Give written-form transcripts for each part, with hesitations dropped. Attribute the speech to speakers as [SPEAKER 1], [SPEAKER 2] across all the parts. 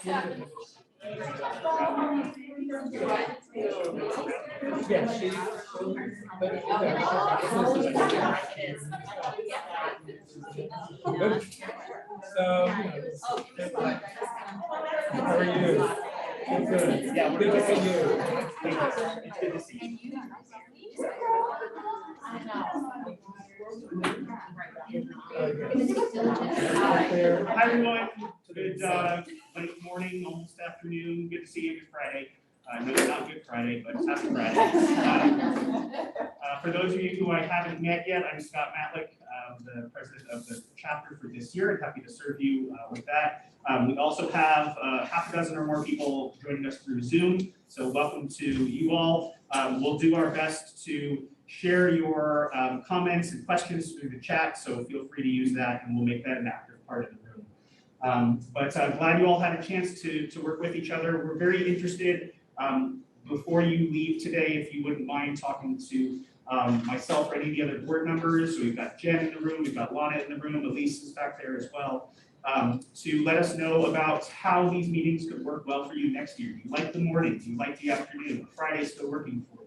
[SPEAKER 1] How are you? Good. Yeah, good to see you. It's good to see you. Hi everyone. Good late morning, almost afternoon. Good to see you. Good Friday. No, it's not Good Friday, but it's Happy Friday. For those of you who I haven't met yet, I'm Scott Matlick, the president of the chapter for this year. I'm happy to serve you with that. We also have half a dozen or more people joining us through Zoom, so welcome to you all. We'll do our best to share your comments and questions through the chat, so feel free to use that, and we'll make that an active part of the room. But I'm glad you all had a chance to work with each other. We're very interested, before you leave today, if you wouldn't mind talking to myself or any of the other board members. So we've got Jen in the room, we've got Lana in the room, Elise is back there as well, to let us know about how these meetings could work well for you next year. Do you like the morning? Do you like the afternoon? Friday's still working for you?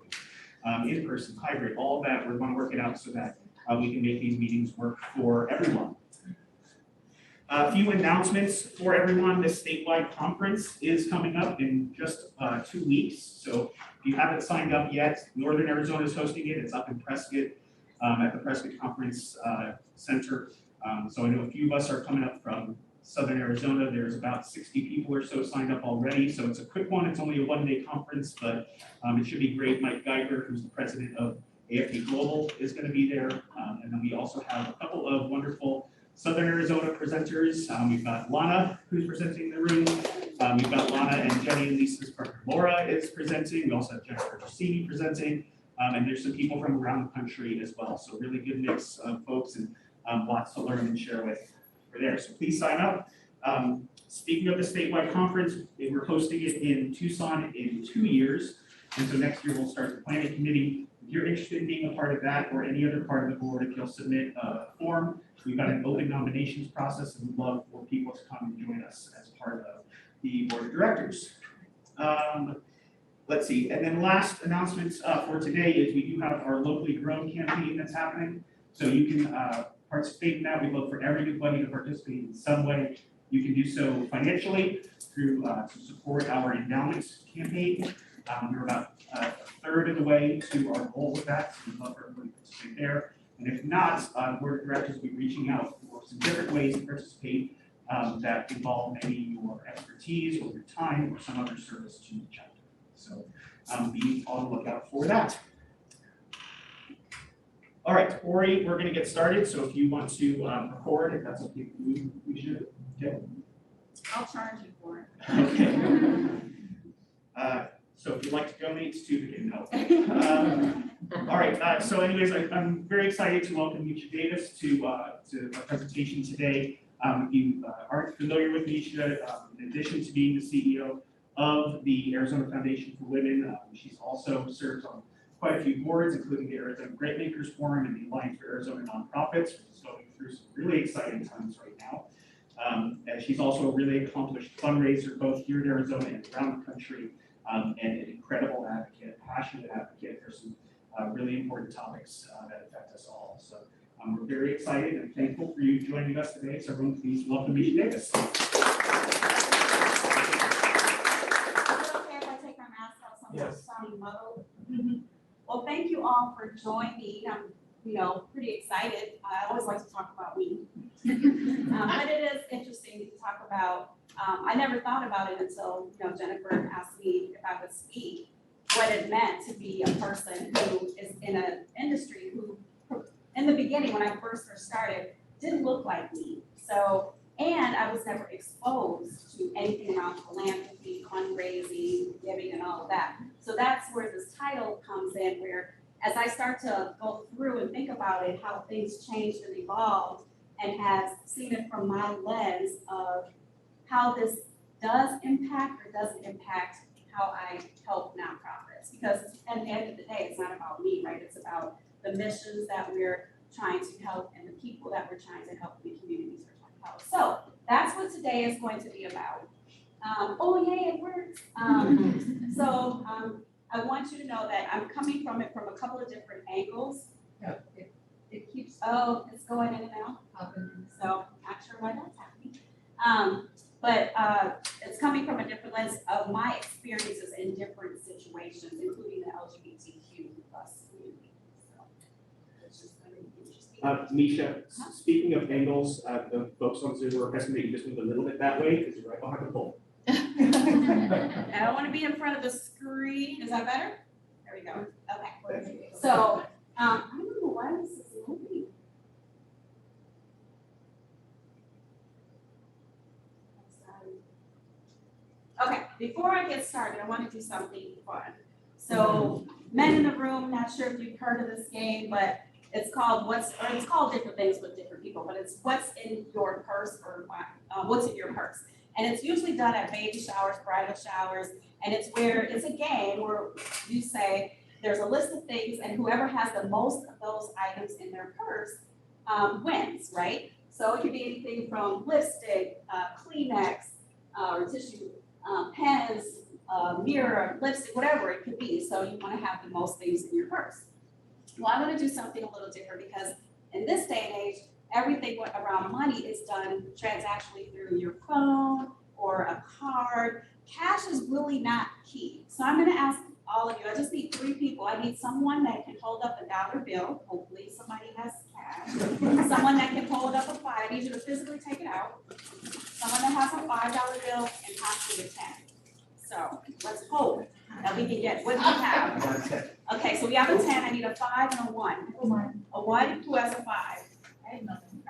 [SPEAKER 1] In person, hybrid, all of that, we want to work it out so that we can make these meetings work for everyone. A few announcements for everyone. This statewide conference is coming up in just 2 weeks. So if you haven't signed up yet, Northern Arizona is hosting it. It's up in Prescott at the Prescott Conference Center. So I know a few of us are coming up from Southern Arizona. There's about 60 people or so signed up already. So it's a quick one. It's only a one-day conference, but it should be great. Mike Geiger, who's the president of AFP Global, is going to be there. And then we also have a couple of wonderful Southern Arizona presenters. We've got Lana, who's presenting in the room. We've got Lana and Jenny and Lisa's partner Laura is presenting. We also have Jennifer Giussini presenting. And there's some people from around the country as well. So really good mix of folks and lots to learn and share with for there. So please sign up. Speaking of the statewide conference, we're hosting it in Tucson in 2 years. And so next year we'll start the planning committee. If you're interested in being a part of that or any other part of the board, if you'll submit a form, we've got an open nominations process and we'd love for people to come and join us as part of the board of directors. Let's see, and then last announcements for today is we do have our locally grown campaign that's happening. So you can participate in that. We look for everybody to participate in some way. You can do so financially through to support our endowments campaign. We're about a third of the way to our goal with that, so we'd love for everybody to participate there. And if not, the board of directors will be reaching out for some different ways to participate that involve maybe your expertise or your time or some other service to the chapter. So be on the lookout for that. All right, Ori, we're going to get started. So if you want to record, if that's okay, we should. Okay.
[SPEAKER 2] I'll charge you for it.
[SPEAKER 1] Okay. So if you'd like to donate to the all right. So anyways, I'm very excited to welcome Misha Davis to our presentation today. If you aren't familiar with Misha, in addition to being the CEO of the Arizona Foundation for Women, she's also serves on quite a few boards, including the Arizona Grantmakers Forum and the Alliance for Arizona Nonprofits, which is going through some really exciting times right now. And she's also a really accomplished fundraiser, both here in Arizona and around the country, and an incredible advocate, passionate advocate for some really important topics that affect us all. So we're very excited and thankful for you joining us today. So everyone, please welcome Misha Davis. Yes.
[SPEAKER 2] Well, thank you all for joining. I'm, pretty excited. I always like to talk about me, but it is interesting to talk about. I never thought about it until Jennifer asked me if I would speak. What it meant to be a person who is in an industry who, in the beginning when I first started, didn't look like me. So. And I was never exposed to anything around philanthropy, fundraising, giving, and all of that. So that's where this title comes in, where as I start to go through and think about it, how things changed and evolved, and has seen it from my lens of how this does impact or doesn't impact how I help nonprofits. Because at the end of the day, it's not about me, right? It's about the missions that we're trying to help and the people that we're trying to help in the communities we're trying to help. So that's what today is going to be about. Oh, yay, it works. I want you to know that I'm coming from it from a couple of different angles.
[SPEAKER 3] Yeah, it keeps
[SPEAKER 2] It's going in and out,
[SPEAKER 3] popping.
[SPEAKER 2] so not sure why that's happening. But it's coming from a different lens of my experiences in different situations, including the LGBTQ plus community. So it's just gonna be interesting.
[SPEAKER 1] Misha, speaking of angles, the folks on Zoom are requesting that you just move a little bit that way because you're right behind the pole.
[SPEAKER 2] I don't want to be in front of the screen. Is that better? There we go. Okay. So, I don't know why this is moving. Okay, before I get started, I want to do something fun. So, men in the room, not sure if you've heard of this game, but it's called it's called different things with different people, but it's what's in your purse or what's in your purse. And it's usually done at baby showers, bridal showers, and it's a game where you say, there's a list of things, and whoever has the most of those items in their purse wins, right? So it could be anything from lipstick, Kleenex, or tissue, pens, mirror, lipstick, whatever it could be. So you want to have the most things in your purse. Well, I'm going to do something a little different because in this day and age, everything around money is done transactionally through your phone or a card. Cash is really not key. So I'm going to ask all of you, I just need 3 people. I need someone that can hold up a dollar bill. Hopefully somebody has cash. Someone that can hold up a 5. I need you to physically take it out. Someone that has a $5 bill and possibly a 10. So let's hope that we can get, what do we have? Okay, so we have a 10. I need a 5 and a 1. A 1, who has a 5?
[SPEAKER 3] I have nothing.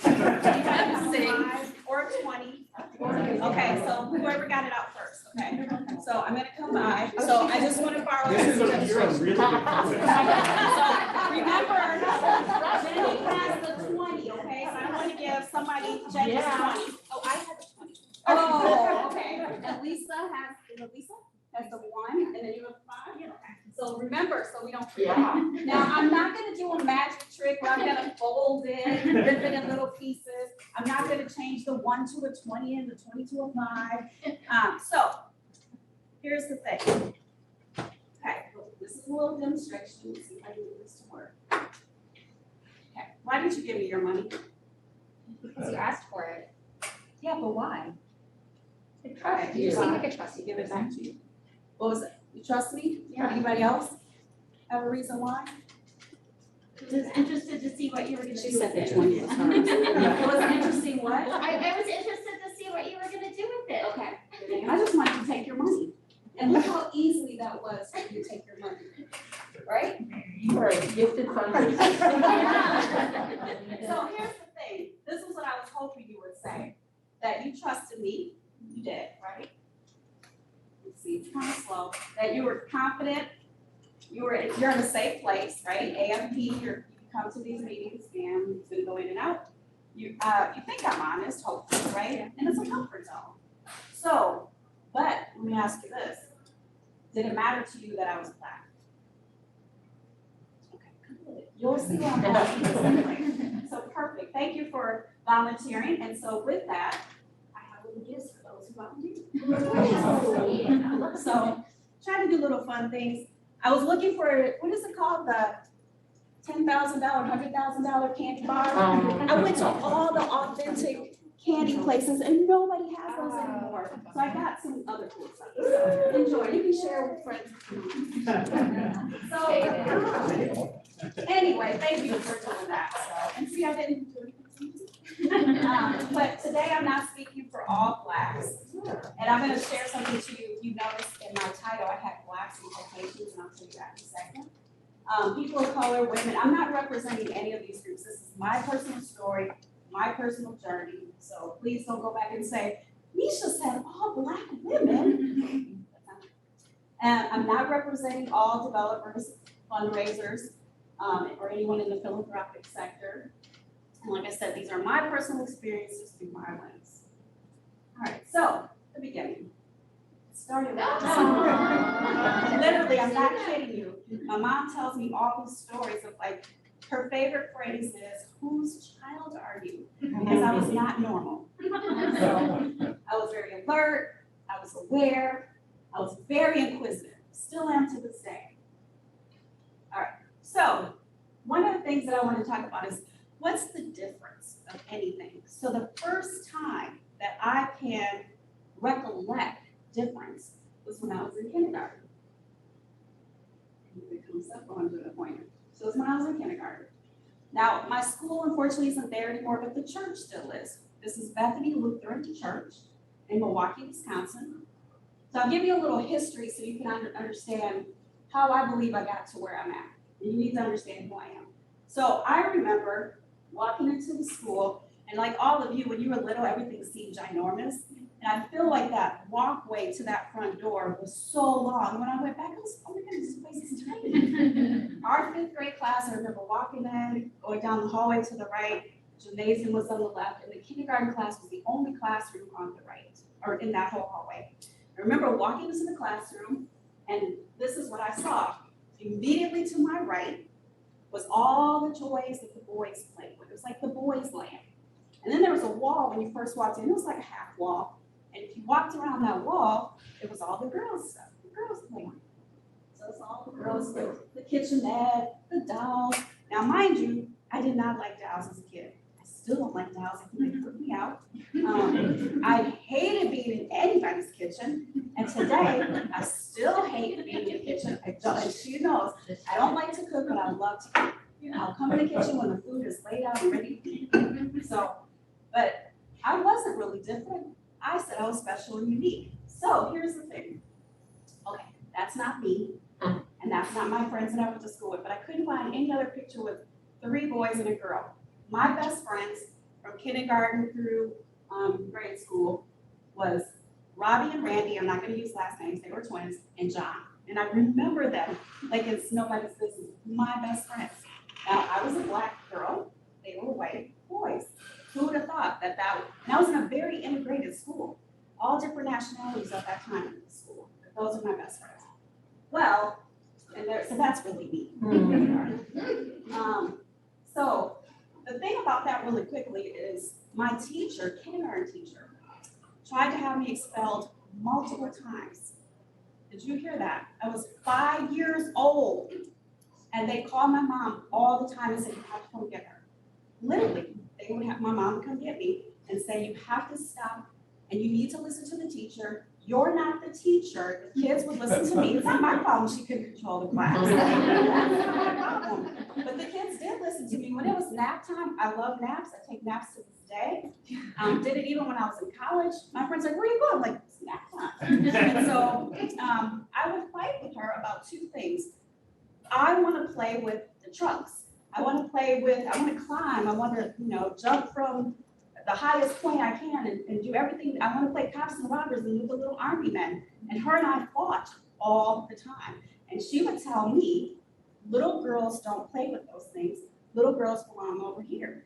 [SPEAKER 2] Anybody have a 6 or a 20? Okay, so whoever got it out first, okay? So I'm gonna come by, so I just wanna borrow this.
[SPEAKER 1] You're a really good person.
[SPEAKER 2] So remember, Jenny has the 20, okay? So I wanna give somebody Jenny's 20. Oh, I have a 20. Oh, okay. And Lisa has the 1, and then you have 5? Okay. So remember, so we don't forget. Now, I'm not gonna do a magic trick where I'm gonna fold it, rip it in little pieces. I'm not gonna change the 1 to a 20 and the 20 to a 5. So, here's the thing. Okay, this is a little demonstration. Let's see if I can get this to work. Okay, why did you give me your money?
[SPEAKER 4] Because you asked for it.
[SPEAKER 2] Yeah, but why?
[SPEAKER 4] I trust you.
[SPEAKER 2] Why?
[SPEAKER 4] I can trust you.
[SPEAKER 2] Give it back to you. What was it? You trust me?
[SPEAKER 4] Yeah.
[SPEAKER 2] Anybody else have a reason why?
[SPEAKER 4] Just interested to see what you were gonna do
[SPEAKER 2] She
[SPEAKER 4] with
[SPEAKER 2] said the
[SPEAKER 4] it.
[SPEAKER 2] 20. It was interesting what?
[SPEAKER 4] I was interested to see what you were gonna do with it.
[SPEAKER 2] Okay, I just wanted to take your money. And look how easily that was for you to take your money, right?
[SPEAKER 3] You are a gifted fundraiser.
[SPEAKER 2] So here's the thing, this is what I was hoping you would say, that you trusted me, you did, right? Let's see, it's kind of slow, that you were confident, you're in a safe place, right? AMP, you come to these meetings and it's gonna go in and out. You think I'm honest, hopefully, right? And it's a comfort zone. So, but let me ask you this. Did it matter to you that I was Black? Okay, good. You'll see why I'm asking. So perfect. Thank you for volunteering. And so with that, I have little gifts for those who volunteer. So try to do little fun things. I was looking for, what is it called? The $10,000, $100,000 candy bar. I went to all the authentic candy places and nobody has those anymore. So I got some other cool stuff. So enjoy. You can share with friends. So anyway, thank you for doing that. So, and see, I didn't do anything. But today I'm not speaking for all Blacks. And I'm going to share something to you. You noticed in my title, I had Blacks implications, and I'll show you that in a second. People of color, women, I'm not representing any of these groups. This is my personal story, my personal journey. So please don't go back and say, Misha said all Black women. And I'm not representing all developers, fundraisers, or anyone in the philanthropic sector. And like I said, these are my personal experiences through my lens. All right, so the beginning. It started with literally, I'm not kidding you. My mom tells me all these stories of like, her favorite phrase is, whose child are you? Because I was not normal. So I was very alert. I was aware, I was very inquisitive, still am to this day. All right, so one of the things that I want to talk about is what's the difference of anything? So the first time that I can recollect difference was when I was in kindergarten. It comes up on to the pointer. So it's when I was in kindergarten. Now, my school unfortunately isn't there anymore, but the church still is. This is Bethany Lutheran Church in Milwaukee, Wisconsin. So I'll give you a little history so you can understand how I believe I got to where I'm at. You need to understand who I am. So I remember walking into the school, and like all of you, when you were little, everything seemed ginormous. And I feel like that walkway to that front door was so long. When I went back, I was, oh my goodness, this place is tiny. Our 5th grade class, I remember walking in, going down the hallway to the right, gymnasium was on the left, and the kindergarten class was the only classroom on the right, or in that whole hallway. I remember walking into the classroom, and this is what I saw. Immediately to my right was all the toys that the boys played with. It was like the boys' land. And then there was a wall when you first walked in, it was like a half wall. And if you walked around that wall, it was all the girls' stuff, the girls' playing. So it's all the girls, the kitchenette, the dolls. Now, mind you, I did not like dolls as a kid. I still don't like dolls. I think they freak me out. I hated being in anybody's kitchen. And today, I still hate being in the kitchen. And she knows, I don't like to cook, but I love to cook. I'll come in the kitchen when the food is laid out and ready to eat. So, but I wasn't really different. I said I was special and unique. So here's the thing. Okay, that's not me, and that's not my friends that I went to school with, but I couldn't find any other picture with 3 boys and a girl. My best friends from kindergarten through grade school was Robbie and Randy. I'm not gonna use last names, they were twins, and John. And I remember them like it's nobody's business, my best friends. Now, I was a black girl, they were white boys. Who would have thought that and I was in a very integrated school, all different nationalities at that time in the school. Those are my best friends. Well, so that's really me. So the thing about that really quickly is my teacher, kindergarten teacher, tried to have me expelled multiple times. Did you hear that? I was 5 years old, and they called my mom all the time and said, you have to come get her. Literally. They would have my mom come get me and say, you have to stop and you need to listen to the teacher. You're not the teacher. The kids would listen to me. It's not my problem she couldn't control the class. It's not my problem. But the kids did listen to me. When it was nap time, I love naps. I take naps to this day. Did it even when I was in college. My friends are like, where are you going? I'm like, it's nap time. And so I would fight with her about 2 things. I want to play with the trucks. I want to climb, I want to, jump from the highest point I can and do everything. I want to play cops and robbers and with the little army men. And her and I fought all the time. And she would tell me, little girls don't play with those things. Little girls belong over here.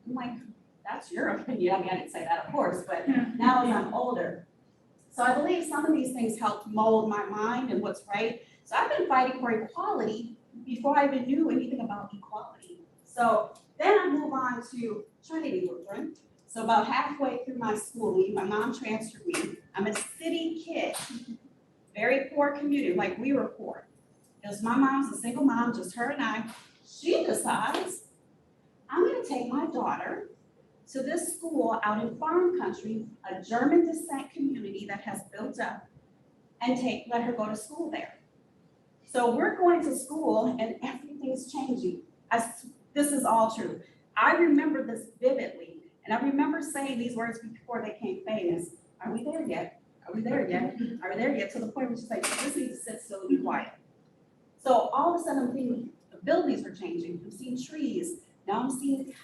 [SPEAKER 2] I'm like, that's your opinion. I mean, I didn't say that, of course, but now as I'm older. So I believe some of these things helped mold my mind and what's right. So I've been fighting for equality before I even knew anything about equality. So then I move on to Trinity Lutheran. So about halfway through my schooling, my mom transferred me. I'm a city kid, very poor community, like we were poor. It was my mom's a single mom, just her and I. She decides, I'm gonna take my daughter to this school out in farm country, a German descent community that has built up, and let her go to school there. So we're going to school and everything's changing. This is all true. I remember this vividly, and I remember saying these words before they became famous. Are we there yet? Are we there yet? Are we there yet? To the point where she's like, you just need to sit still and be quiet. So all of a sudden, I'm thinking the buildings are changing. I'm seeing trees. Now I'm seeing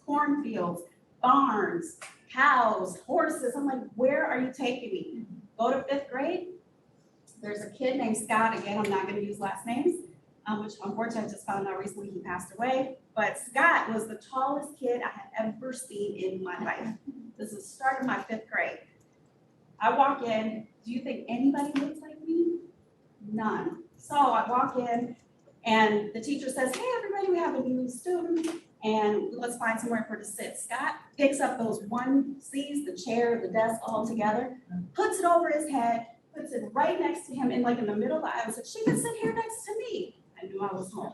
[SPEAKER 2] cornfields, barns, cows, horses. I'm like, where are you taking me? Go to 5th grade? There's a kid named Scott, again, I'm not gonna use last names, which unfortunately I just found out recently he passed away. But Scott was the tallest kid I had ever seen in my life. This is the start of my 5th grade. I walk in, do you think anybody looks like me? None. So I walk in and the teacher says, hey everybody, we have a new student. and let's find somewhere for her to sit. Scott picks up those onesies, the chair, the desk all together, puts it over his head, puts it right next to him and like in the middle of the aisle, said, she can sit here next to me. I knew I was home.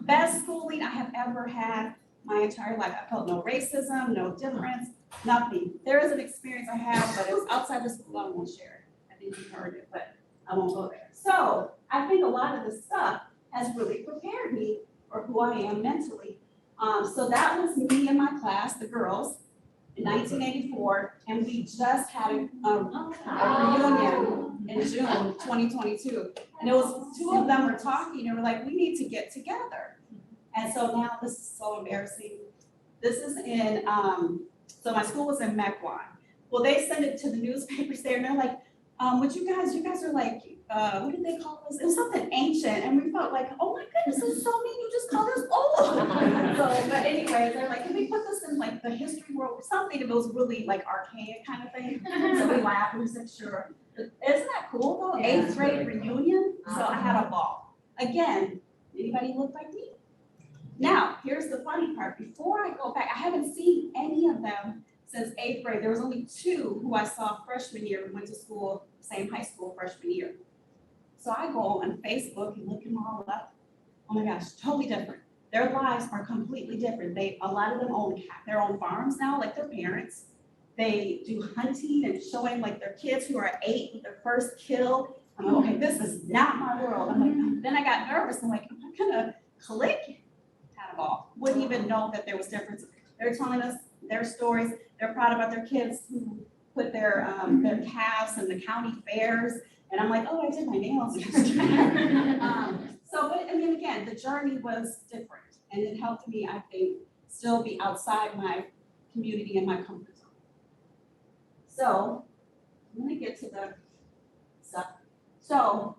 [SPEAKER 2] Best schooling I have ever had my entire life. I felt no racism, no difference, nothing. There is an experience I have, but it's outside the school, I won't share it. I think you've heard it, but I won't go there. So I think a lot of this stuff has really prepared me for who I am mentally. So that was me and my class, the girls, in 1984, and we just had a reunion in June 2022. And it was, two of them were talking and were like, we need to get together. And so now this is so embarrassing. This is in, so my school was in Mequon. Well, they sent it to the newspapers there and they're like, what you guys are like, what did they call us? It was something ancient, and we felt like, oh my goodness, this is so mean, you just called us old. So, but anyway, they're like, can we put this in like the history world or something? It was really like archaic kind of thing. So we laughed and we said, sure. Isn't that cool though?
[SPEAKER 3] Yeah.
[SPEAKER 2] 8th grade reunion. So I had a ball. Again, anybody look like me? Now, here's the funny part. Before I go back, I haven't seen any of them since 8th grade. There was only 2 who I saw freshman year. We went to school, same high school freshman year. So I go on Facebook and look them all up. Oh my gosh, totally different. Their lives are completely different. A lot of them own their own farms now, like their parents. They do hunting and showing like their kids who are 8 with their first kill. I'm like, okay, this is not my world. I'm like, then I got nervous. I'm like, am I gonna click? Had a ball. Wouldn't even know that there was differences. They're telling us their stories. They're proud about their kids who put their calves in the county fairs. And I'm like, oh, I did my nails. So, but I mean, again, the journey was different. And it helped me, I think, still be outside my community and my comfort zone. So, I'm gonna get to the stuff. So,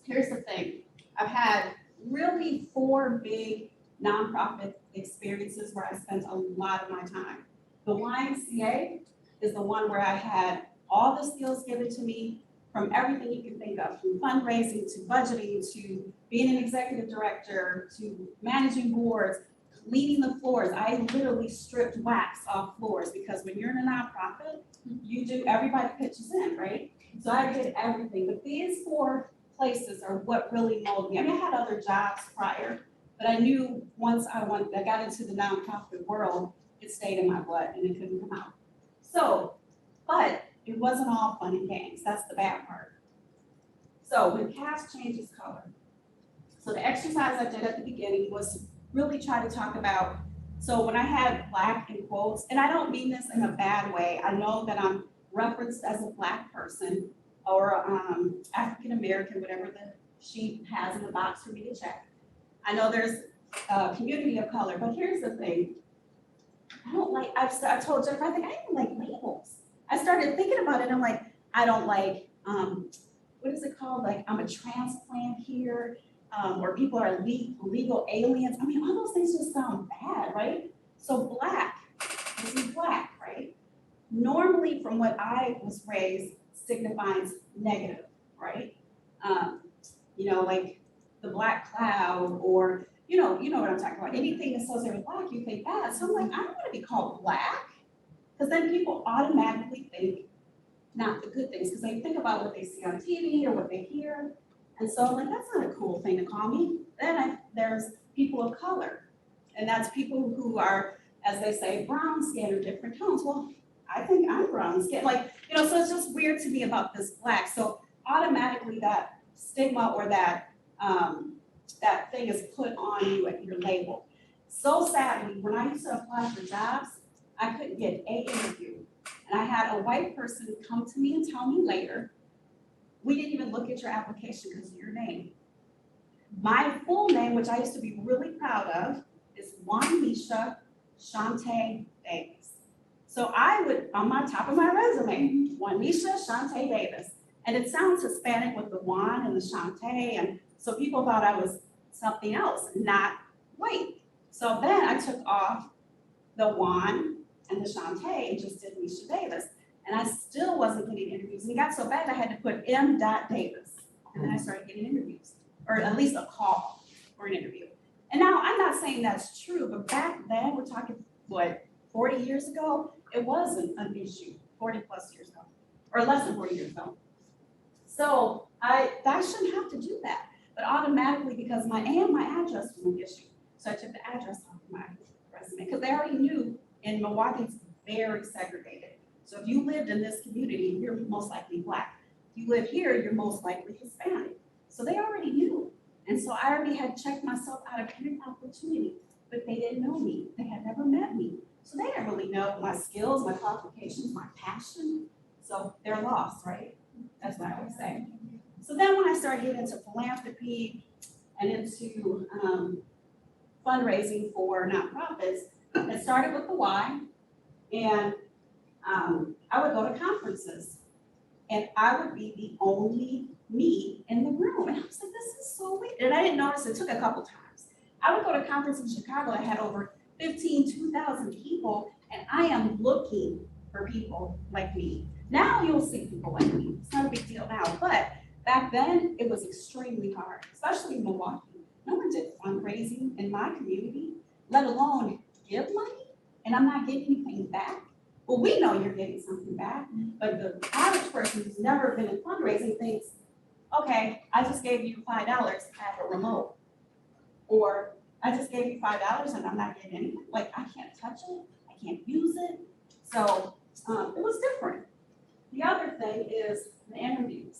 [SPEAKER 2] here's the thing. I've had really 4 big nonprofit experiences where I spent a lot of my time. The YMCA is the one where I had all the skills given to me from everything you can think of, from fundraising to budgeting to being an executive director to managing boards, cleaning the floors. I literally stripped wax off floors because when you're in a nonprofit, you do, everybody pitches in, right? So I did everything, but these 4 places are what really molded me. I mean, I had other jobs prior, but I knew once I got into the nonprofit world, it stayed in my blood and it couldn't come out. So, but it wasn't all fun and games. That's the bad part. So when cast changes color, so the exercise I did at the beginning was really try to talk about, so when I had Black in quotes, and I don't mean this in a bad way, I know that I'm referenced as a Black person or African American, whatever the sheet has in the box for me to check. I know there's a community of color, but here's the thing. I don't like, I told Jennifer, I think I don't like labels. I started thinking about it, I'm like, I don't like, what is it called? Like, I'm a transplant here, or people are illegal aliens. I mean, all those things just sound bad, right? So Black, this is Black, right? Normally, from what I was raised, signifies negative, right? You know, like the Black cloud, or you know what I'm talking about. Anything associated with Black, you think bad. So I'm like, I don't want to be called Black, because then people automatically think not the good things, because they think about what they see on TV or what they hear. And so I'm like, that's not a cool thing to call me. Then there's people of color, and that's people who are, as they say, brown skin or different tones. Well, I think I'm brown skin, like, you know, so it's just weird to me about this Black. So automatically that stigma or that thing is put on you at your label. So sadly, when I used to apply for jobs, I couldn't get an interview. And I had a white person come to me and tell me later, we didn't even look at your application because of your name. My full name, which I used to be really proud of, is Juanisha Shante Davis. So I would, on my top of my resume, Juanisha Shante Davis. And it sounds Hispanic with the Juan and the Shante, and so people thought I was something else, not white. So then I took off the Juan and the Shante and just did Nisha Davis. And I still wasn't getting interviews. And it got so bad I had to put M. Davis. And then I started getting interviews, or at least a call for an interview. And now, I'm not saying that's true, but back then, we're talking, what, 40 years ago? It wasn't an issue, 40 plus years ago, or less than 40 years ago. So I shouldn't have to do that, but automatically, because my address was an issue. So I took the address off my resume, because they already knew in Milwaukee, it's very segregated. So if you lived in this community, you're most likely Black. If you live here, you're most likely Hispanic. So they already knew. And so I already had checked myself out of every opportunity, but they didn't know me. They had never met me. So they didn't really know my skills, my qualifications, my passion. So they're lost, right? That's what I always say. So then when I started getting into philanthropy and into fundraising for nonprofits, it started with the why. And I would go to conferences and I would be the only me in the room. And I was like, this is so weird. And I didn't notice, it took a couple times. I would go to a conference in Chicago that had over 2,000 people, and I am looking for people like me. Now you'll see people like me. It's not a big deal now, but back then it was extremely hard, especially in Milwaukee. No one did fundraising in my community, let alone give money, and I'm not getting anything back. Well, we know you're getting something back, but the average person who's never been in fundraising thinks, okay, I just gave you $5 to have a remote. Or I just gave you $5 and I'm not getting anything. Like, I can't touch it, I can't use it. So it was different. The other thing is the interviews.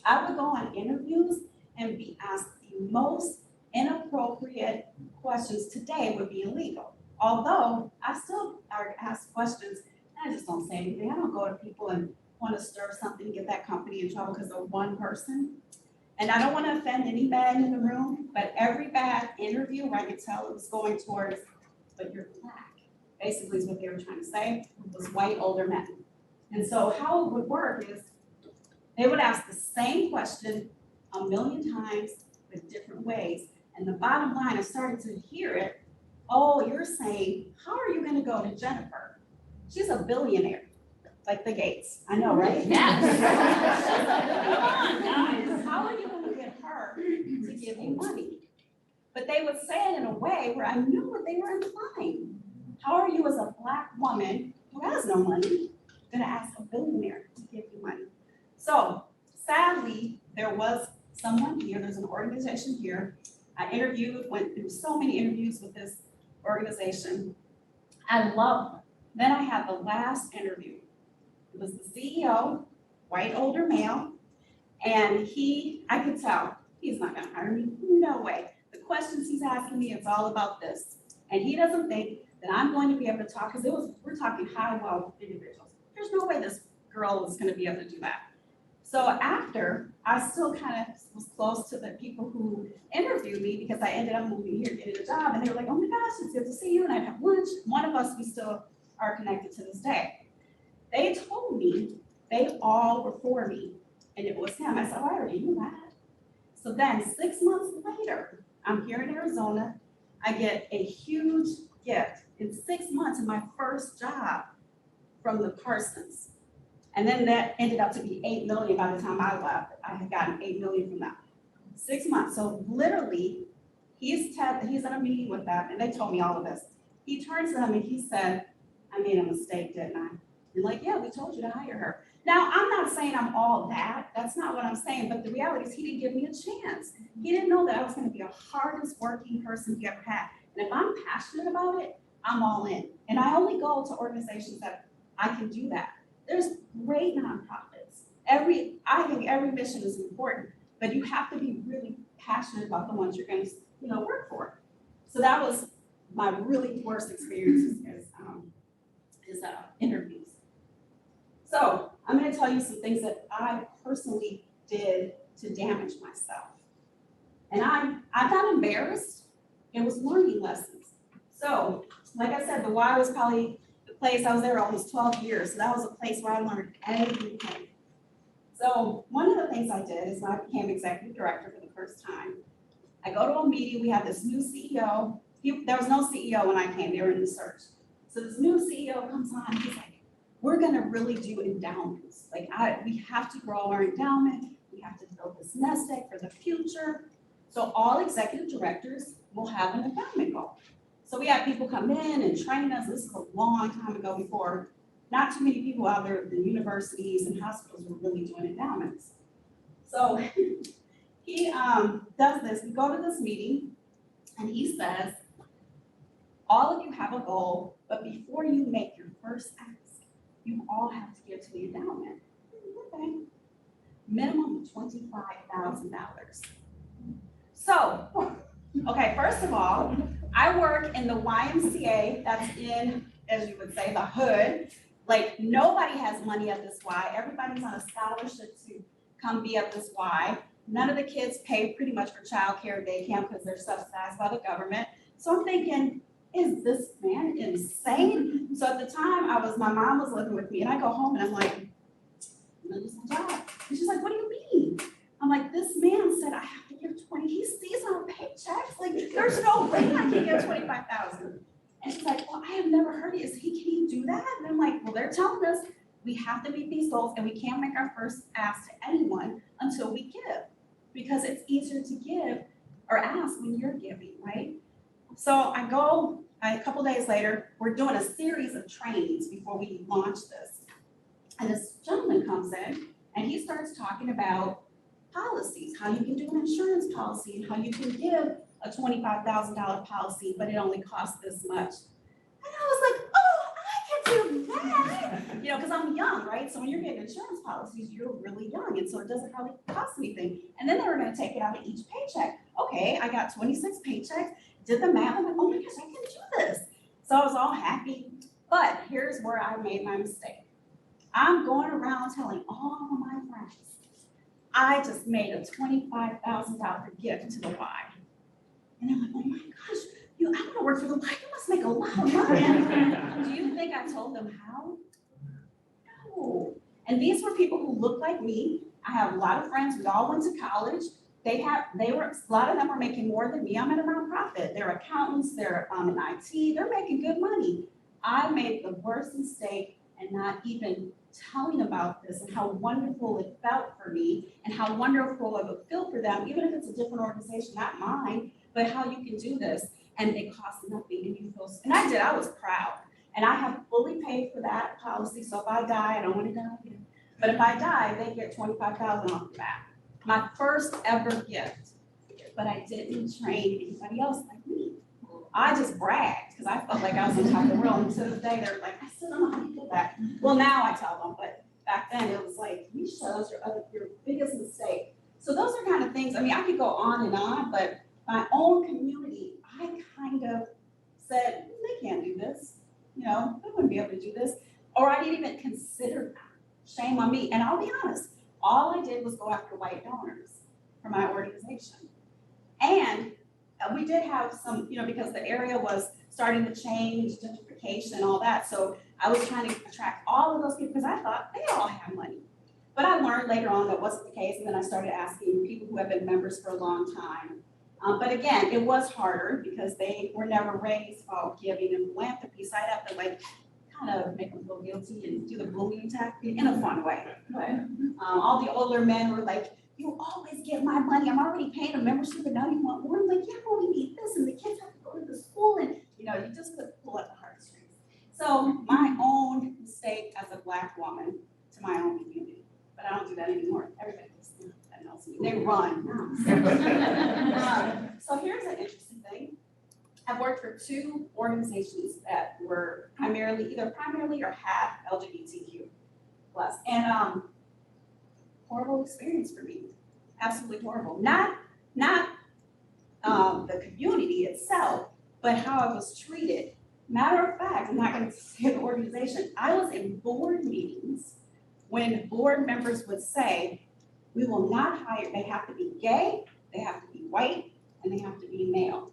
[SPEAKER 2] I would go on interviews and be asked the most inappropriate questions. Today would be illegal. Although I still are asked questions, and I just don't say anything. I don't go to people and want to stir something, get that company in trouble because of one person. And I don't want to offend anybody in the room, but every bad interview where I could tell it was going towards, but you're Black, basically is what they were trying to say, was white older men. And so how it would work is they would ask the same question a million times with different ways. And the bottom line, I started to hear it, oh, you're saying, how are you going to go to Jennifer? She's a billionaire, like the Gates. I know, right?
[SPEAKER 4] Yes.
[SPEAKER 2] Come on, guys. How are you going to get her to give you money? But they would say it in a way where I knew what they were implying. How are you, as a Black woman who has no money, going to ask a billionaire to give you money? So sadly, there was someone here, there's an organization here. I interviewed, went through so many interviews with this organization. I love them. Then I had the last interview. It was the CEO, white older male, and I could tell he's not gonna hire me, no way. The questions he's asking me, it's all about this. And he doesn't think that I'm going to be able to talk, because we're talking high wealth individuals. There's no way this girl is gonna be able to do that. So after, I still kind of was close to the people who interviewed me, because I ended up moving here, getting a job, and they were like, oh my gosh, it's good to see you, and I'd have lunch. One of us, we still are connected to this day. They told me they all were for me, and it was him. I said, oh, I already knew that. So then 6 months later, I'm here in Arizona. I get a huge gift in 6 months in my first job from the Parsons. And then that ended up to be 8 million by the time I left. I had gotten 8 million from that. 6 months. So literally, he's in a meeting with them, and they told me all of this. He turns to them and he said, I made a mistake, didn't I? You're like, yeah, we told you to hire her. Now, I'm not saying I'm all that. That's not what I'm saying. But the reality is he didn't give me a chance. He didn't know that I was going to be the hardest working person he ever had. And if I'm passionate about it, I'm all in. And I only go to organizations that I can do that. There's great nonprofits. I think every mission is important, but you have to be really passionate about the ones you're going to, work for. So that was my really worst experiences is interviews. So I'm going to tell you some things that I personally did to damage myself. And I got embarrassed. It was learning lessons. So, like I said, the why was probably the place. I was there almost 12 years. So that was a place where I learned everything. So one of the things I did is when I became executive director for the first time, I go to a meeting. We have this new CEO. There was no CEO when I came. They were in the search. So this new CEO comes on. He's like, we're going to really do endowments. Like we have to grow our endowment. We have to build this nest egg for the future. So all executive directors will have an endowment goal. So we have people come in and train us. This is a long time ago before not too many people out there at the universities and hospitals were really doing endowments. So he does this. We go to this meeting and he says, all of you have a goal, but before you make your first ask, you all have to give to the endowment. Okay. Minimum of $25,000. So, okay, first of all, I work in the YMCA, that's in, as you would say, the hood. Like, nobody has money at this Y. Everybody's on a scholarship to come be at this Y. None of the kids pay pretty much for childcare, day camp, because they're subsidized by the government. So I'm thinking, is this man insane? So at the time, my mom was living with me, and I go home and I'm like, I'm gonna lose my job. And she's like, what do you mean? I'm like, this man said I have to give 20, he sees our paychecks, like, there's no way I can give 25,000. And she's like, well, I have never heard it, can he do that? And I'm like, well, they're telling us we have to meet these goals and we can't make our first ask to anyone until we give, because it's easier to give or ask when you're giving, right? So I go, a couple days later, we're doing a series of trainings before we launch this. And this gentleman comes in and he starts talking about policies, how you can do an insurance policy and how you can give a $25,000 policy, but it only costs this much. And I was like, oh, I can do that. You know, because I'm young, right? So when you're getting insurance policies, you're really young. And so it doesn't really cost anything. And then they were going to take it out of each paycheck. Okay, I got 26 paychecks, did the math. I'm like, oh my gosh, I can do this. So I was all happy. But here's where I made my mistake. I'm going around telling all of my friends, I just made a $25,000 gift to the Y. And I'm like, oh my gosh, I want to work for the Y, you must make a lot of money. Do you think I told them how? No. And these were people who looked like me. I have a lot of friends, we all went to college. A lot of them are making more than me. I'm at a nonprofit. They're accountants, they're in IT, they're making good money. I made the worst mistake and not even telling about this and how wonderful it felt for me and how wonderful it would feel for them, even if it's a different organization, not mine, but how you can do this and it costs nothing and you feel, and I was proud. And I have fully paid for that policy, so if I die, I don't want to die again. But if I die, they get $25,000 off the bat. My first ever gift, but I didn't train anybody else like me. I just bragged because I felt like I was on top of the world. And to this day, they're like, I still don't know how you did that. Well, now I tell them, but back then it was like, you show us your biggest mistake. So those are kind of things, I mean, I could go on and on, but my own community, I kind of said, they can't do this. You know, they wouldn't be able to do this. Or I didn't even consider that. Shame on me. And I'll be honest, all I did was go after white donors for my organization. And we did have some, you know, because the area was starting to change, gentrification, all that. So I was trying to attract all of those people because I thought they all have money. But I learned later on that wasn't the case. And then I started asking people who have been members for a long time. But again, it was harder because they were never raised about giving and philanthropy. So I'd have to like kind of make them feel guilty and do the bullying tactic in a fun way. But all the older men were like, you always give my money. I'm already paying a membership and now you want more. I'm like, yeah, but we need this and the kids have to go to the school and you know, you just could pull at the heartstrings. So my own mistake as a Black woman to my own community, but I don't do that anymore. Everybody knows me. They run. So here's an interesting thing. I've worked for 2 organizations that were either primarily or half LGBTQ plus. And horrible experience for me. Absolutely horrible. Not the community itself, but how I was treated. Matter of fact, I'm not going to say the organization. I was in board meetings when board members would say, we will not hire, they have to be gay, they have to be white, and they have to be male.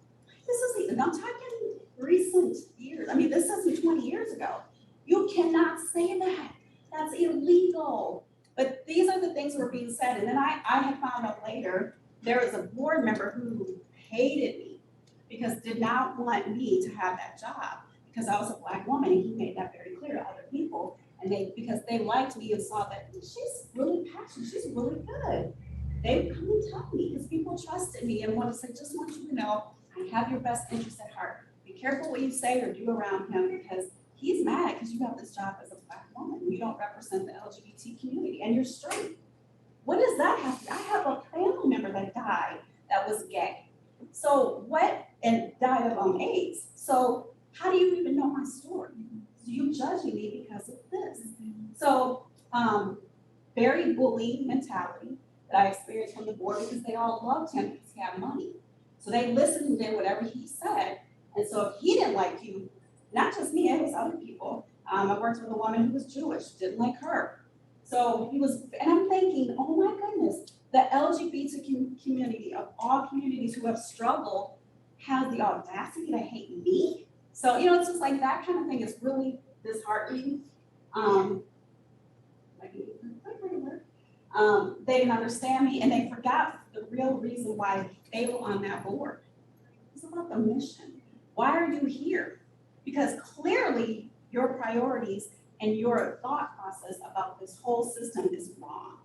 [SPEAKER 2] I'm talking recent years. I mean, this isn't 20 years ago. You cannot say that. That's illegal. But these are the things that were being said. And then I had found out later, there was a board member who hated me because did not want me to have that job because I was a Black woman, and he made that very clear to other people. And because they liked me and saw that she's really passionate, she's really good. they would come and tell me, because people trusted me and wanted to say, just want you to know, I have your best interest at heart. Be careful what you say or do around him, because he's mad because you have this job as a Black woman. You don't represent the LGBT community and you're straight. What does that have to do? I have a family member that died that was gay. So and died of AIDS. So how do you even know my story? So you judging me because of this. So very bullying mentality that I experienced from the board, because they all loved him because he had money. So they listened and did whatever he said. And so if he didn't like you, not just me, it was other people. I worked with a woman who was Jewish, didn't like her. So he was, and I'm thinking, oh my goodness, the LGBT community of all communities who have struggled has the audacity to hate me. So, it's just like that kind of thing is really disheartening. They didn't understand me, and they forgot the real reason why they were on that board. It's about the mission. Why are you here? Because clearly your priorities and your thought process about this whole system is wrong.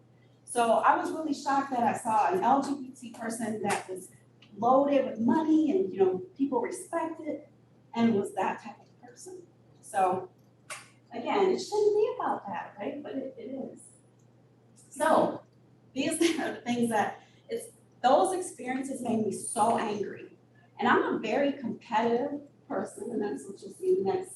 [SPEAKER 2] So I was really shocked that I saw an LGBT person that was loaded with money and, people respected, and was that type of person. So again, it shouldn't be about that, right? But it is. So these are the things that those experiences made me so angry. And I'm a very competitive person, and that's what you'll see in the next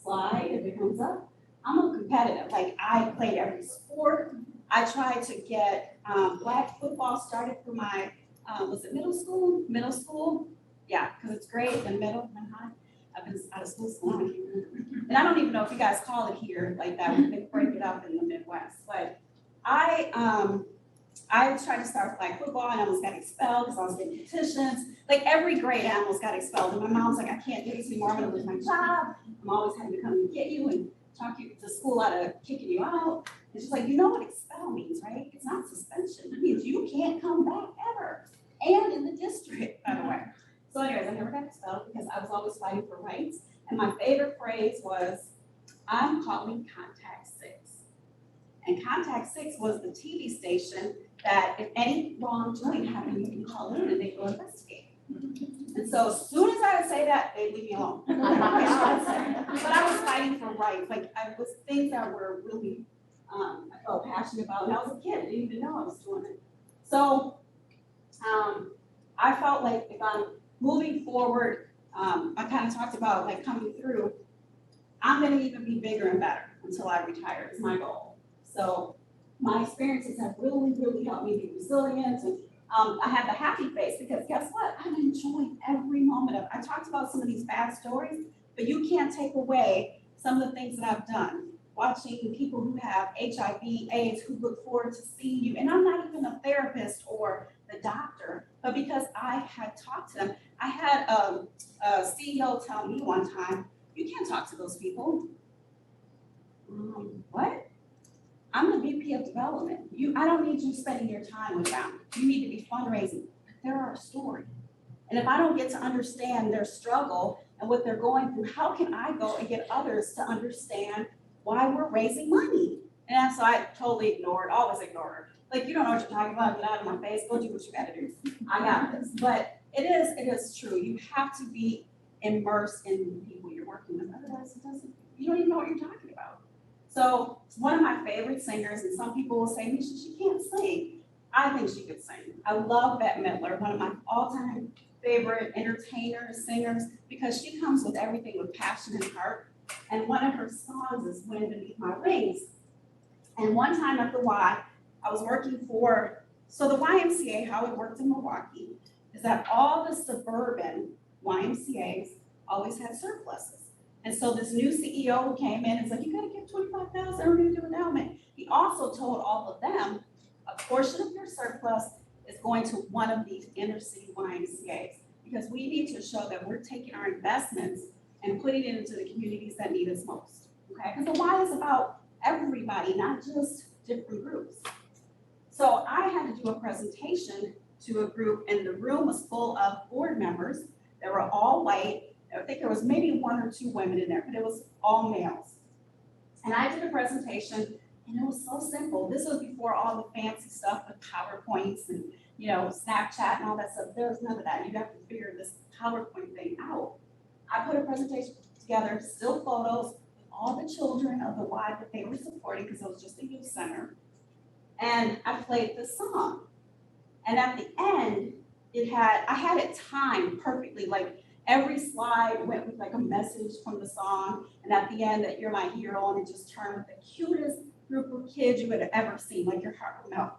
[SPEAKER 2] slide if it comes up. I'm a competitive, like I played every sport. I tried to get Black football started for my, was it middle school? Middle school? Yeah, because it's great in middle and high. I've been out of school so long, I can't remember. And I don't even know if you guys call it here like that. They break it up in the Midwest. But I tried to start Black football and I almost got expelled because I was getting petitions. Like every grade I almost got expelled. And my mom's like, I can't do this anymore. I'm gonna lose my job. I'm always having to come and get you and talk you to school out of kicking you out. And she's like, you know what expel means, right? It's not suspension. It means you can't come back ever. And in the district, by the way. So anyways, I never got expelled because I was always fighting for rights. And my favorite phrase was, I'm calling Contact 6. And Contact 6 was the TV station that if any wrongdoing happened, you can call in and they go investigate. And so as soon as I would say that, they'd leave me alone. But I was fighting for rights. Like I was things that were really, I felt passionate about. And I was a kid, I didn't even know I was doing it. So I felt like if I'm moving forward, I kind of talked about like coming through, I'm gonna even be bigger and better until I retire is my goal. So my experiences have really, really helped me be resilient. And I have the happy face because guess what? I'm enjoying every moment of it. I talked about some of these bad stories, but you can't take away some of the things that I've done. Watching people who have HIV, AIDS, who look forward to seeing you. And I'm not even a therapist or the doctor, but because I had talked to them. I had a CEO tell me one time, you can't talk to those people. What? I'm the VP of development. I don't need you spending your time with them. You need to be fundraising. But they're our story. And if I don't get to understand their struggle and what they're going through, how can I go and get others to understand why we're raising money? And so I totally ignored, always ignored. Like, you don't know what you're talking about, get out of my face, go do what you gotta do. I got this. But it is true. You have to be immersed in the people you're working with. Otherwise, you don't even know what you're talking about. So one of my favorite singers, and some people will say, Misha, she can't sing. I think she could sing. I love Bette Midler, one of my all-time favorite entertainers, singers, because she comes with everything with passion and heart. And one of her songs is Wind Beneath My Wings. And one time at the Y, I was working so the YMCA, how it worked in Milwaukee, is that all the suburban YMCAs always had surpluses. And so this new CEO who came in and said, you gotta give $25,000, we're gonna do endowment. He also told all of them, a portion of your surplus is going to one of these inner city YMCAs, because we need to show that we're taking our investments and putting it into the communities that need us most, okay? Because the Y is about everybody, not just different groups. So I had to do a presentation to a group, and the room was full of board members that were all white. I think there was maybe one or two women in there, but it was all males. And I did a presentation And it was so simple. This was before all the fancy stuff with PowerPoints and, Snapchat and all that stuff. There was none of that. You have to figure this PowerPoint thing out. I put a presentation together, still photos, with all the children of the Y that they were supporting, because it was just a youth center. And I played this song. And at the end, I had it timed perfectly, like every slide went with like a message from the song. And at the end, that you're my hero, and it just turned with the cutest group of kids you would have ever seen, like your heart would melt.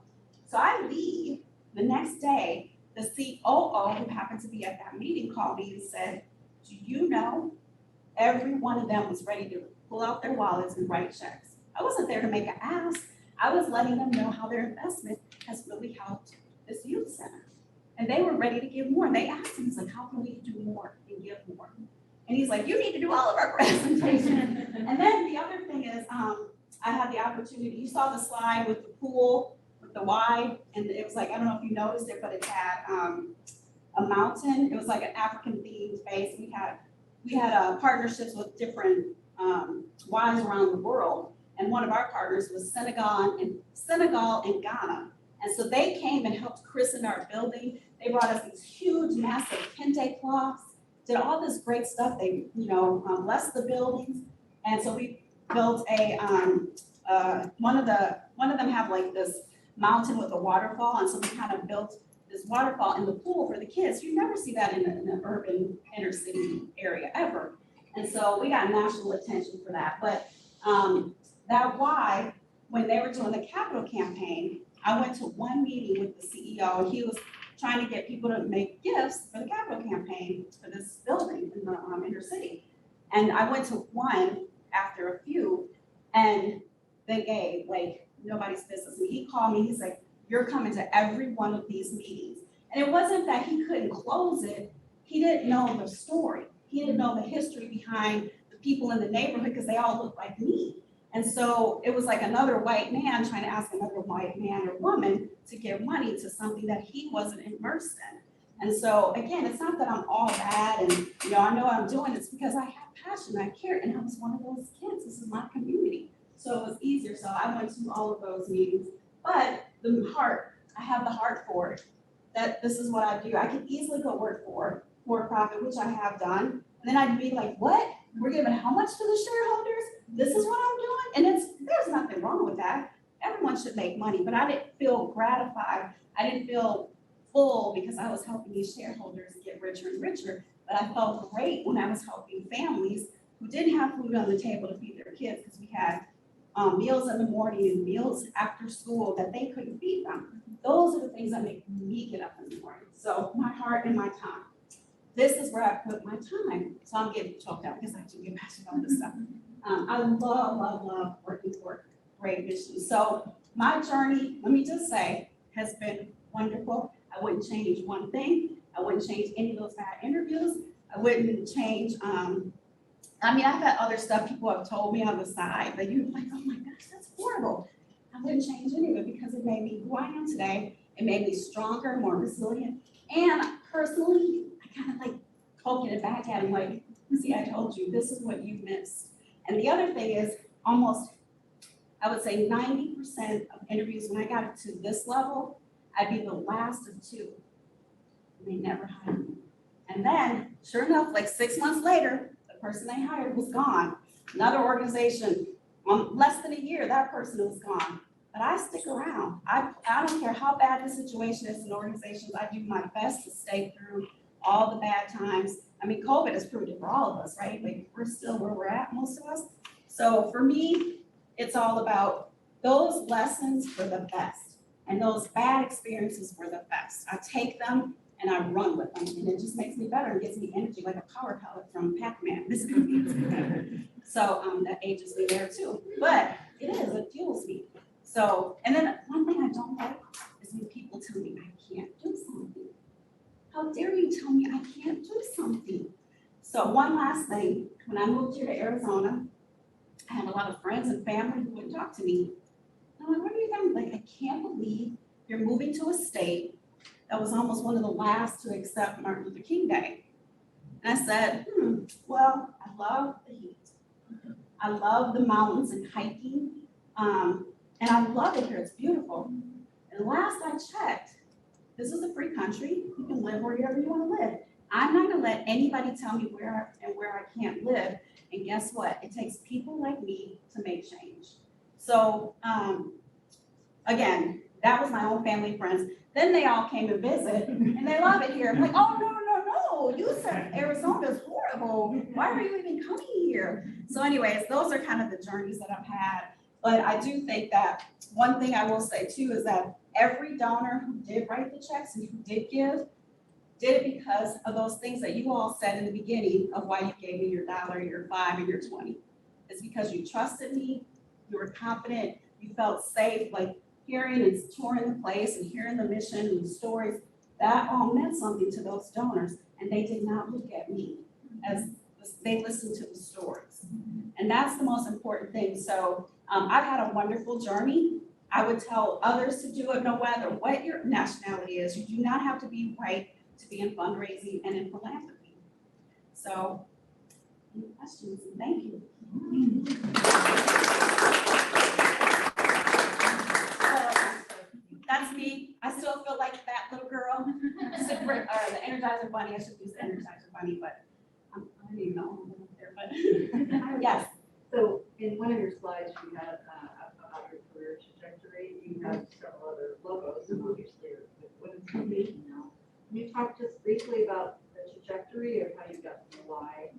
[SPEAKER 2] So I leave. The next day, the COO, who happened to be at that meeting, called me and said, do you know, every one of them was ready to pull out their wallets and write checks. I wasn't there to make an ask. I was letting them know how their investment has really helped this youth center. And they were ready to give more. And they asked him, he's like, how can we do more and give more? And he's like, you need to do all of our presentations. And then the other thing is, I had the opportunity, you saw the slide with the pool, with the Y, and it was like, I don't know if you noticed it, but it had a mountain. It was like an African themed base. We had partnerships with different Ys around the world. And one of our partners was Senegal and Ghana. And so they came and helped christen our building. They brought us these huge, massive kente cloths, did all this great stuff. They, blessed the buildings. And so we built one of them have like this mountain with a waterfall. And so we kind of built this waterfall in the pool for the kids. You never see that in an urban inner city area ever. And so we got national attention for that. But that Y, when they were doing the capital campaign, I went to one meeting with the CEO, and he was trying to get people to make gifts for the capital campaign for this building in the inner city. And I went to one after a few, and they gave like nobody's business. And he called me, he's like, you're coming to every one of these meetings. And it wasn't that he couldn't close it, he didn't know the story. He didn't know the history behind the people in the neighborhood, because they all looked like me. And so it was like another white man trying to ask another white man or woman to give money to something that he wasn't immersed in. And so again, it's not that I'm all bad and I know what I'm doing. It's because I have passion, I care, and I was one of those kids. This is my community. So it was easier. So I went to all of those meetings. But the heart, I have the heart for it. That this is what I do. I could easily go work for a profit, which I have done. And then I'd be like, what? We're giving how much to the shareholders? This is what I'm doing? And there's nothing wrong with that. Everyone should make money, but I didn't feel gratified. I didn't feel full because I was helping these shareholders get richer and richer. But I felt great when I was helping families who didn't have food on the table to feed their kids, because we had meals in the morning and meals after school that they couldn't feed them. Those are the things that make me get up in the morning. So my heart and my time. This is where I put my time. So I'm getting choked out because I have to get passionate about this stuff. I love working for great missions. So my journey, let me just say, has been wonderful. I wouldn't change one thing. I wouldn't change any of those bad interviews. I wouldn't change, I've had other stuff people have told me on the side, but you're like, oh my gosh, that's horrible. I wouldn't change any of it because it made me who I am today. It made me stronger, more resilient. And personally, I kind of like poking it back at him, like, see, I told you, this is what you missed. And the other thing is, almost, I would say 90% of interviews, when I got to this level, I'd be the last of two. And they never hired me. And then, sure enough, like 6 months later, the person they hired was gone. Another organization, less than a year, that person was gone. But I stick around. I don't care how bad the situation is in organizations, I do my best to stay through all the bad times. I mean, COVID has proved it for all of us, right? Like, we're still where we're at, most of us. So for me, it's all about those lessons were the best. And those bad experiences were the best. I take them and I run with them. And it just makes me better and gives me energy, like a power pellet from Pac-Man. This could be better. So that ages me there too. But it fuels me. So, and then one thing I don't like is when people tell me I can't do something. How dare you tell me I can't do something? So one last thing, when I moved here to Arizona, I had a lot of friends and family who would talk to me. I'm like, what are you doing? Like, I can't believe you're moving to a state that was almost one of the last to accept Martin Luther King Day. And I said, well, I love the heat. I love the mountains and hiking. And I love it here, it's beautiful. And last I checked, this is a free country, you can live wherever you wanna live. I'm not gonna let anybody tell me where I can't live. And guess what? It takes people like me to make change. So, again, that was my own family and friends. Then they all came to visit and they love it here. I'm like, oh, no, you said Arizona is horrible. Why are you even coming here? So anyways, those are kind of the journeys that I've had. But I do think that one thing I will say too is that every donor who did write the checks and who did give, did it because of those things that you all said in the beginning of why you gave me your dollar, your $5, and your $20. It's because you trusted me, you were confident, you felt safe, like hearing and touring the place and hearing the mission and the stories, that all meant something to those donors. And they did not look at me as they listened to the stories. And that's the most important thing. So I've had a wonderful journey. I would tell others to do it no matter what your nationality is. You do not have to be white to be in fundraising and in philanthropy. So, any questions? Thank you. That's me. I still feel like that little girl. Super, the Energizer Bunny. I should use the Energizer Bunny, but I don't even know I'm up there. But yes.
[SPEAKER 3] So in one of your slides, you had about your career trajectory. You have several other logos, and obviously with women's foundation now. Can you talk just briefly about the trajectory of how you got from Y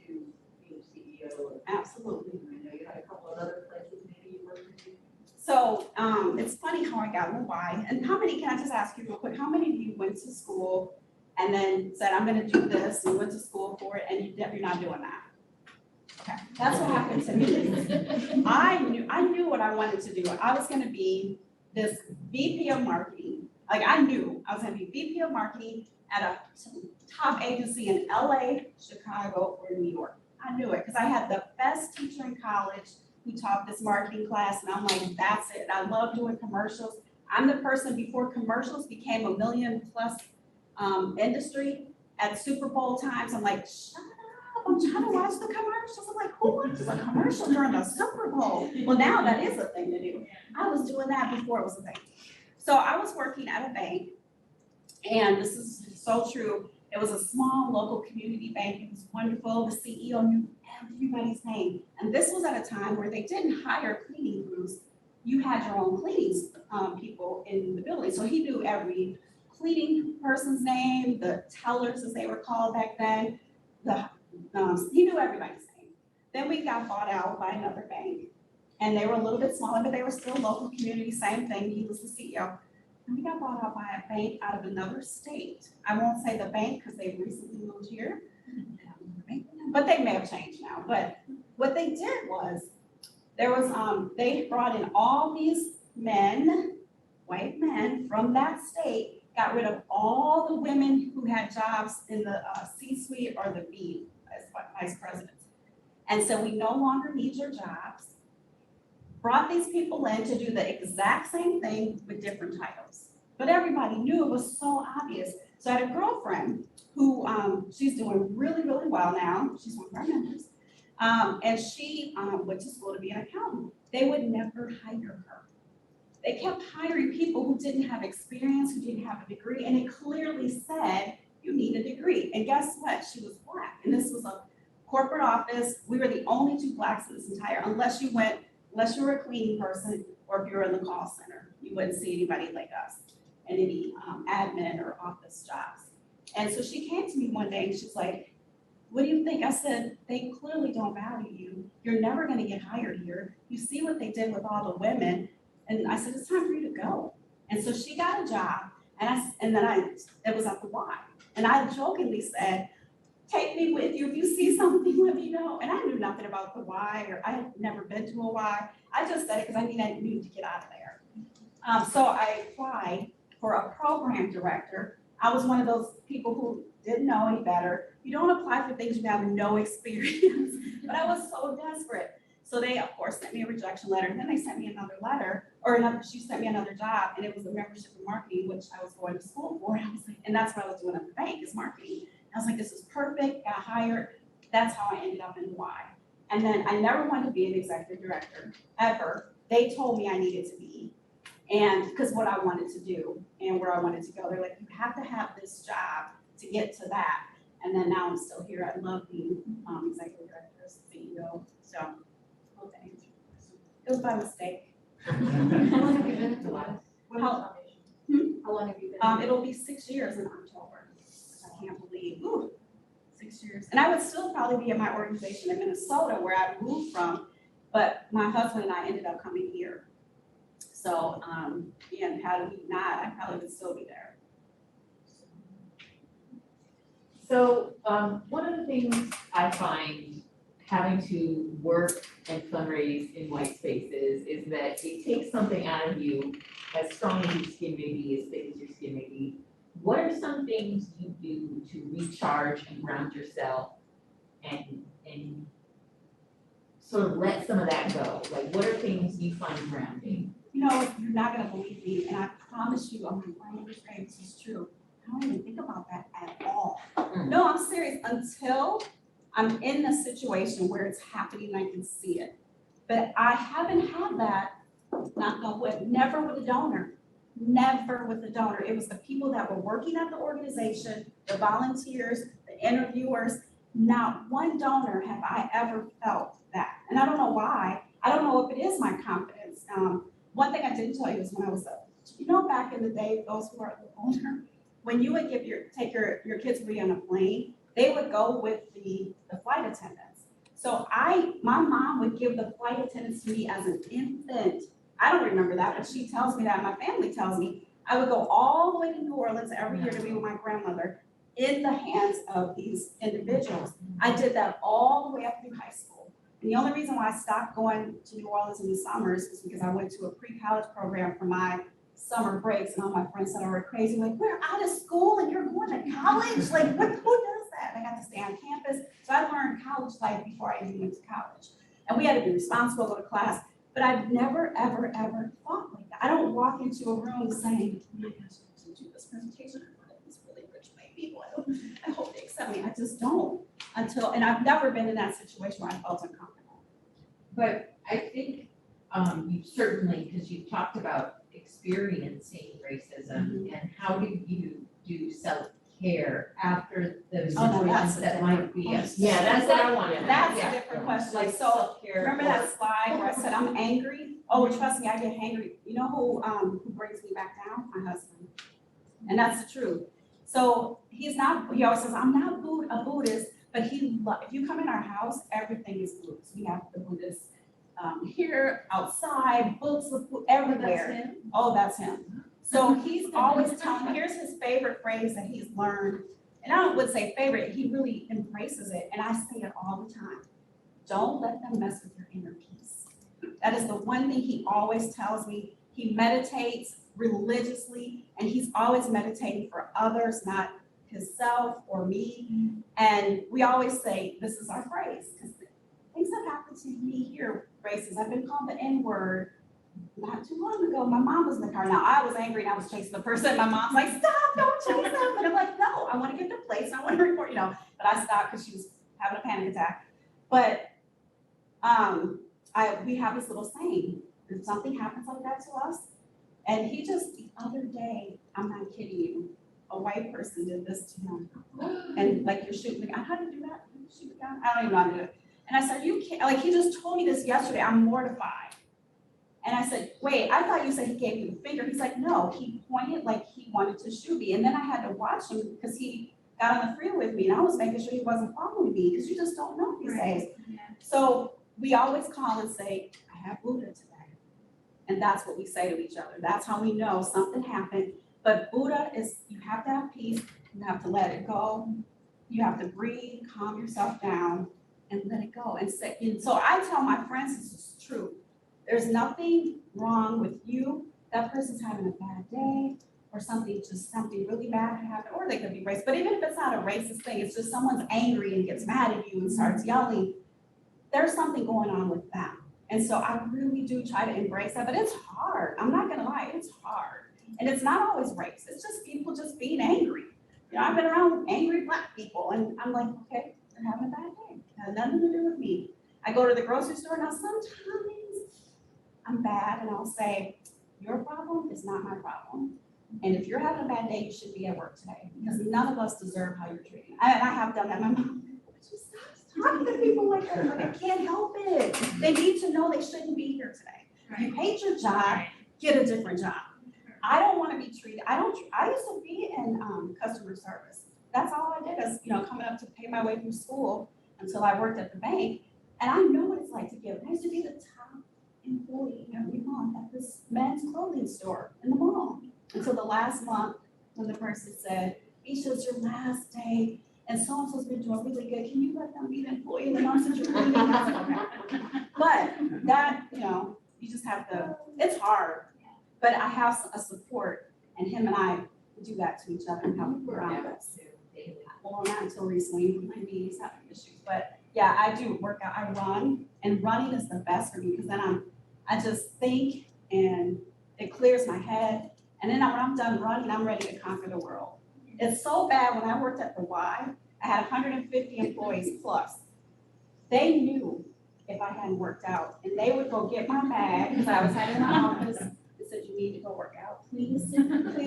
[SPEAKER 3] to being CEO?
[SPEAKER 2] Absolutely.
[SPEAKER 3] I know you had a couple of other places maybe you worked in.
[SPEAKER 2] So it's funny how I got in the Y. And how many, can I just ask you real quick, how many of you went to school and then said, I'm gonna do this, and went to school for it, and you're not doing that? Okay, that's what happened to me. I knew what I wanted to do. I was gonna be this VP of marketing. Like I knew I was gonna be VP of marketing at a top agency in LA, Chicago, or New York. I knew it because I had the best teacher in college who taught this marketing class, and I'm like, that's it. I love doing commercials. I'm the person before commercials became $1 million+ industry at Super Bowl times. I'm like, shut up, I'm trying to watch the commercials. I'm like, who watches a commercial during the Super Bowl? Well, now that is a thing to do. I was doing that before it was a thing. So I was working at a bank, and this is so true. It was a small local community bank. It was wonderful. The CEO knew everybody's name. And this was at a time where they didn't hire cleaning crews. You had your own cleaning people in the building. So he knew every cleaning person's name, the tellers as they were called back then. He knew everybody's name. Then we got bought out by another bank. And they were a little bit smaller, but they were still local community, same thing. He was the CEO. And we got bought out by a bank out of another state. I won't say the bank because they recently moved here, but they may have changed now. But what they did was, they brought in all these men, white men from that state, got rid of all the women who had jobs in the C-suite or the B as vice presidents. And so we no longer need your jobs. Brought these people in to do the exact same thing with different titles. But everybody knew it was so obvious. So I had a girlfriend who, she's doing really, really well now. She's one of our members. And she went to school to be an accountant. They would never hire her. They kept hiring people who didn't have experience, who didn't have a degree, and it clearly said, you need a degree. And guess what? She was Black. And this was a corporate office. We were the only two Blacks in this entire, unless you were a cleaning person or if you were in the call center, you wouldn't see anybody like us in any admin or office jobs. And so she came to me one day and she's like, what do you think? I said, they clearly don't value you. You're never gonna get hired here. You see what they did with all the women. And I said, it's time for you to go. And so she got a job and then it was at the Y. And I jokingly said, take me with you. If you see something, let me know. And I knew nothing about the Y, or I had never been to a Y. I just said it because I knew to get out of there. So I applied for a program director. I was one of those people who didn't know any better. You don't apply for things you have no experience, but I was so desperate. So they, of course, sent me a rejection letter. And then they sent me another letter, she sent me another job, and it was a membership in marketing, which I was going to school for. And I was like, and that's what I was doing at the bank, is marketing. I was like, this is perfect, got hired. That's how I ended up in Y. And then I never wanted to be an executive director, ever. they told me I needed to be. And because what I wanted to do and where I wanted to go, they're like, you have to have this job to get to that. And then now I'm still here. I love being executive director, CEO. So, well, thanks. It was by mistake.
[SPEAKER 3] How long have you been at the last?
[SPEAKER 2] How-
[SPEAKER 3] How long have you been?
[SPEAKER 2] It'll be 6 years in October. I can't believe, 6 years. And I would still probably be at my organization in Minnesota where I moved from, but my husband and I ended up coming here. So, yeah, had we not, I probably would still be there.
[SPEAKER 5] So, one of the things I find having to work and fundraise in white spaces is that it takes something out of you, as strong as your skin may be, as thick as your skin may be. What are some things you do to recharge and ground yourself and sort of let some of that go? Like, what are things you find grounding?
[SPEAKER 2] You know, you're not gonna believe me, and I promise you, I'm going to say this is true. I don't even think about that at all. No, I'm serious, until I'm in the situation where it's happening, I can see it. But I haven't had that, not know what, never with a donor. Never with a donor. It was the people that were working at the organization, the volunteers, the interviewers. Not one donor have I ever felt that. And I don't know why. I don't know if it is my confidence. One thing I didn't tell you is when I was back in the day, those who are older, when you would take your kids to be on a plane, they would go with the flight attendants. So my mom would give the flight attendants to me as an infant. I don't remember that, but she tells me that, my family tells me. I would go all the way to New Orleans every year to be with my grandmother in the hands of these individuals. I did that all the way up through high school. And the only reason why I stopped going to New Orleans in the summers is because I went to a pre-college program for my summer breaks, and all my friends said I were crazy, like, we're out of school and you're going to college? Like, who does that? And I got to stay on campus. So I learned college life before I even went to college. And we had to be responsible, go to class. But I've never, ever, ever thought like that. I don't walk into a room saying, oh my gosh, I have to do this presentation in front of these really rich white people. I hope they accept me. I just don't and I've never been in that situation where I felt uncomfortable.
[SPEAKER 5] But I think, you certainly, because you talked about experiencing racism and how do you do self-care after those
[SPEAKER 2] Oh, no,
[SPEAKER 5] situations
[SPEAKER 2] that's a
[SPEAKER 5] that might
[SPEAKER 2] different
[SPEAKER 5] be.
[SPEAKER 2] question.
[SPEAKER 5] Yeah, that's what I wanted.
[SPEAKER 2] That's
[SPEAKER 5] Yeah.
[SPEAKER 2] a different question.
[SPEAKER 5] Like
[SPEAKER 2] So
[SPEAKER 5] self-care.
[SPEAKER 2] remember that slide where I said I'm angry? Oh, trust me, I get hangry. You know who brings me back down? My husband. And that's the truth. So he always says, I'm not a Buddhist, but if you come in our house, everything is Buddhist. We have the Buddhists here, outside, books with food everywhere.
[SPEAKER 3] That's him?
[SPEAKER 2] Oh, that's him. So he's always telling me, here's his favorite phrase that he's learned. And I would say favorite, he really embraces it. And I say it all the time. Don't let them mess with your inner peace. That is the one thing he always tells me. He meditates religiously, and he's always meditating for others, not himself or me. And we always say, this is our phrase, because things have happened to me here, races. I've been called the N-word not too long ago. My mom was in the car. Now, I was angry and I was chasing the person. My mom's like, stop, don't chase them. And I'm like, no, I want to get to the place. I want to report, but I stopped because she was having a panic attack. But we have this little saying, if something happens like that to us, and the other day, I'm not kidding you, a white person did this to him. And like, you're shooting the gun. How do you do that? You shoot the gun? I don't even know how to do it. And I said, you can't, like, he just told me this yesterday. I'm mortified. And I said, wait, I thought you said he gave you the finger. He's like, no, he pointed like he wanted to shoot me. And then I had to watch him because he got on the freeway with me, and I was making sure he wasn't following me because you just don't know these days.
[SPEAKER 3] Yeah.
[SPEAKER 2] So we always call and say, I have Buddha today. And that's what we say to each other. That's how we know something happened. But Buddha is, you have to have peace. You have to let it go. You have to breathe, calm yourself down, and let it go. And so I tell my friends, this is true. There's nothing wrong with you. That person's having a bad day or something really bad can happen, or they could be racist. But even if it's not a racist thing, it's just someone's angry and gets mad at you and starts yelling, there's something going on with them. And so I really do try to embrace that, but it's hard. I'm not gonna lie, it's hard. And it's not always race. It's just people just being angry. I've been around angry Black people, and I'm like, okay, they're having a bad day. It has nothing to do with me. I go to the grocery store now. Sometimes I'm bad, and I'll say, your problem is not my problem. And if you're having a bad day, you should be at work today, because none of us deserve how you're treated. And I have done that. My mom, just stop talking to people like that. Like, I can't help it. They need to know they shouldn't be here today. You hate your job, get a different job. I don't want to be treated. I used to be in customer service. That's all I did is, coming up to pay my way through school until I worked at the bank. And I know what it's like to give. I used to be the top employee every month at this men's clothing store in the mall. Until the last month when the person said, Isha, it's your last day and so-and-so's been doing really good. Can you let them be the employee? And the mom said, you're really good. But that, you just have to, it's hard. But I have a support, and him and I do that to each other and help around us. Well, not until recently, maybe he's having issues, but yeah, I do work out, I run, and running is the best for me, because then I just think, and it clears my head, and then when I'm done running, I'm ready to conquer the world. It's so bad, when I worked at the Y, I had 150 employees plus. They knew if I hadn't worked out, and they would go get my bag, because I was heading in my office, said, you need to go work out, please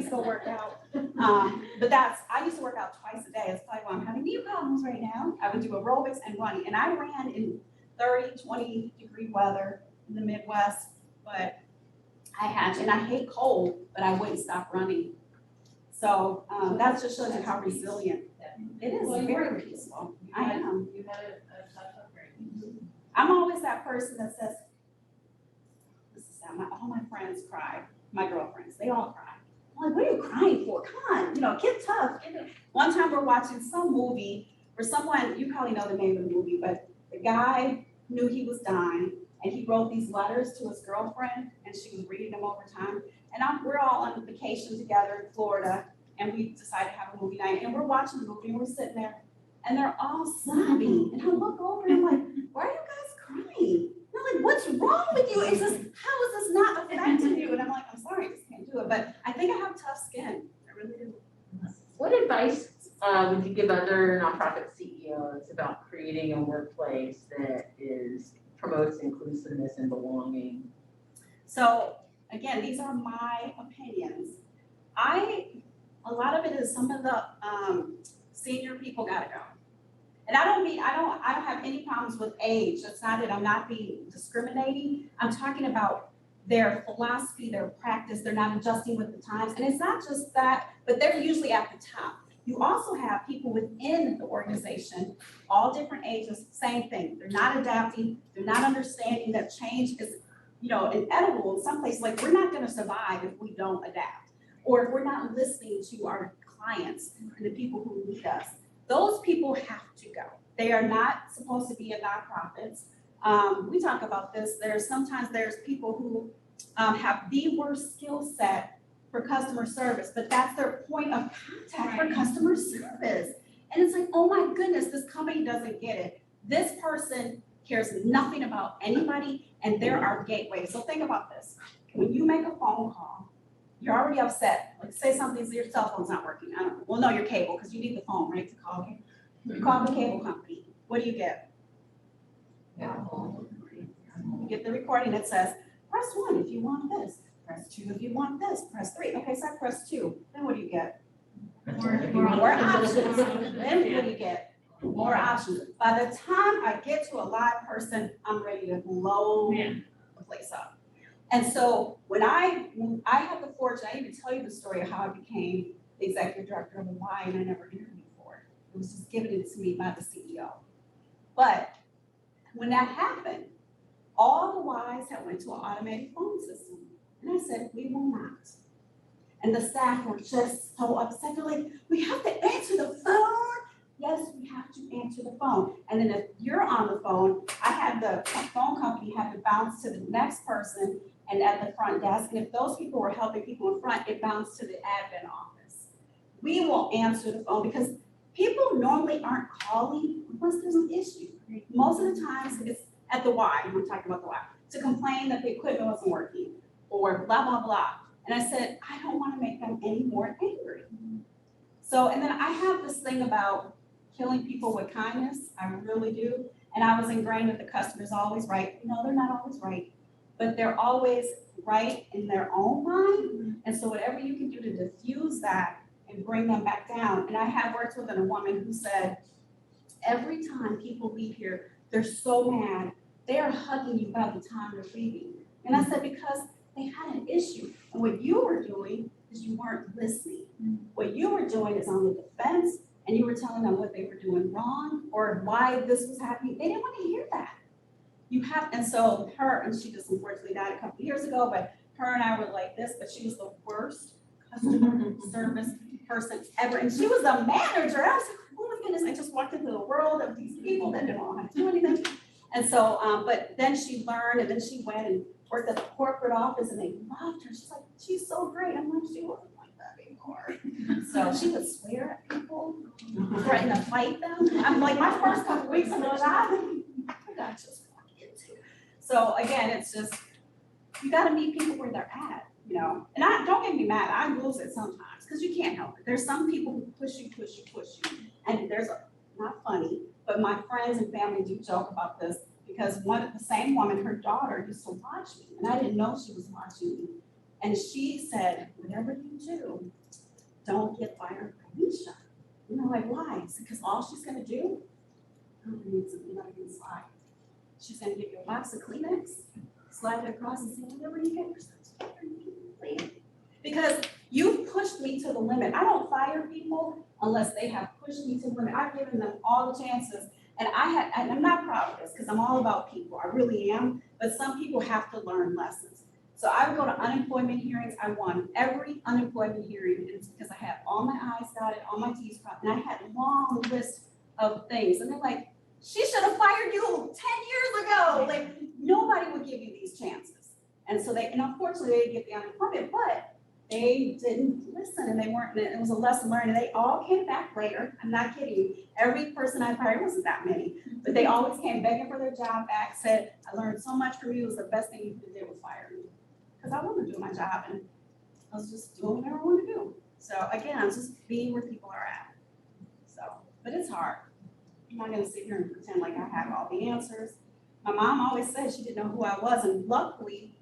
[SPEAKER 2] go work out. But I used to work out twice a day. That's probably why I'm having knee problems right now. I would do aerobics and running, and I ran in 30, 20 degree weather in the Midwest, but I hate cold, but I wouldn't stop running. So that just shows you how resilient it is. Very peaceful. I am.
[SPEAKER 3] You had a tough upbringing.
[SPEAKER 2] I'm always that person that says, all my friends cry, my girlfriends, they all cry. I'm like, what are you crying for? Come on, get tough. One time we're watching some movie where someone, you probably know the name of the movie, but the guy knew he was dying, and he wrote these letters to his girlfriend, and she was reading them over time. And we're all on vacation together in Florida, and we decided to have a movie night, and we're watching the movie, and we're sitting there, and they're all sobbing. And I look over, and I'm like, why are you guys crying? They're like, what's wrong with you? It's just, how is this not affecting you? And I'm like, I'm sorry, I just can't do it. But I think I have tough skin. I really do.
[SPEAKER 5] What advice would you give other nonprofit CEOs about creating a workplace that promotes inclusiveness and belonging?
[SPEAKER 2] So again, these are my opinions. A lot of it is some of the senior people gotta go. And I don't have any problems with age. It's not that I'm not being discriminating. I'm talking about their philosophy, their practice. They're not adjusting with the times. And it's not just that, but they're usually at the top. You also have people within the organization, all different ages, same thing. They're not adapting. They're not understanding that change is, inevitable in some places. Like, we're not gonna survive if we don't adapt, or if we're not listening to our clients and the people who need us. Those people have to go. They are not supposed to be in nonprofits. We talk about this. Sometimes there's people who have the worst skill set for customer service, but that's their point of contact for customer service. And it's like, oh my goodness, this company doesn't get it. This person cares nothing about anybody, and they're our gateway. So think about this. When you make a phone call, you're already upset. Like, say something, your cell phone's not working. I don't know. Well, no, your cable, because you need the phone, right, to call. Okay? You call the cable company. What do you get? You get the recording that says, press 1 if you want this, press 2 if you want this, press 3. Okay, so I press 2. Then what do you get? More options. Then what do you get? More options. By the time I get to a live person, I'm ready to blow the place up. And so when I had the fortune, I didn't even tell you the story of how I became the executive director of the Y, and I never interviewed for it. It was just given to me by the CEO. But when that happened, all the Ys had went to an automated phone system. And I said, we will not. And the staff were just so upset. They're like, we have to answer the phone. Yes, we have to answer the phone. And then if you're on the phone, I had the phone company have to bounce to the next person and at the front desk. And if those people were helping people in front, it bounced to the admin office. We will answer the phone because people normally aren't calling unless there's an issue. Most of the times it's at the Y, we're talking about the Y, to complain that the equipment wasn't working or blah, blah, blah. And I said, I don't want to make them any more angry. So, and then I have this thing about killing people with kindness. I really do. And I was ingrained that the customer's always right. No, they're not always right. but they're always right in their own mind. And so whatever you can do to diffuse that and bring them back down. And I have worked with a woman who said, every time people leave here, they're so mad. They are hugging you by the time they're leaving. And I said, because they had an issue. And what you were doing is you weren't listening. What you were doing is on the defense, and you were telling them what they were doing wrong or why this was happening. They didn't want to hear that. You have, and so her, and she just unfortunately died a couple of years ago, but her and I were like this, but she was the worst customer service person ever. And she was a manager. I was like, oh my goodness, I just walked into the world of these people that didn't know how to do anything. And so, but then she learned, and then she went and worked at the corporate office, and they loved her. She's like, she's so great. I'm like, she wasn't like that anymore. So she would swear at people, threaten to fight them. I'm like, my first couple weeks of the job, I got just walk into. So again, it's just, you gotta meet people where they're at, you know? And don't get me mad, I lose it sometimes, because you can't help it. There's some people who push you. And there's, not funny, but my friends and family do joke about this, because the same woman, her daughter used to watch me, and I didn't know she was watching me. And she said, whatever you do, don't get fired by Misha. And I'm like, why? Because all she's gonna do, you're not gonna slide. She's gonna give you a box of Kleenex, slide it across and say, whatever you get yourself. Because you've pushed me to the limit. I don't fire people unless they have pushed me to the limit. I've given them all the chances. And I'm not proud of this because I'm all about people. I really am. But some people have to learn lessons. So I would go to unemployment hearings. I won every unemployment hearing, and it's because I had all my I's dotted, all my T's crossed, and I had a long list of things. And they're like, she should have fired you 10 years ago. Like, nobody would give you these chances. And so and unfortunately they didn't get the unemployment, but they didn't listen, and they weren't, it was a lesson learned, and they all came back later. I'm not kidding you. Every person I fired, wasn't that many, but they always came begging for their job back, said, I learned so much from you, it was the best thing you could do was fire me. Because I wanted to do my job, and I was just doing whatever I wanted to do. So again, I'm just being where people are at. So, but it's hard. I'm not gonna sit here and pretend like I have all the answers. My mom always said she didn't know who I was, and luckily,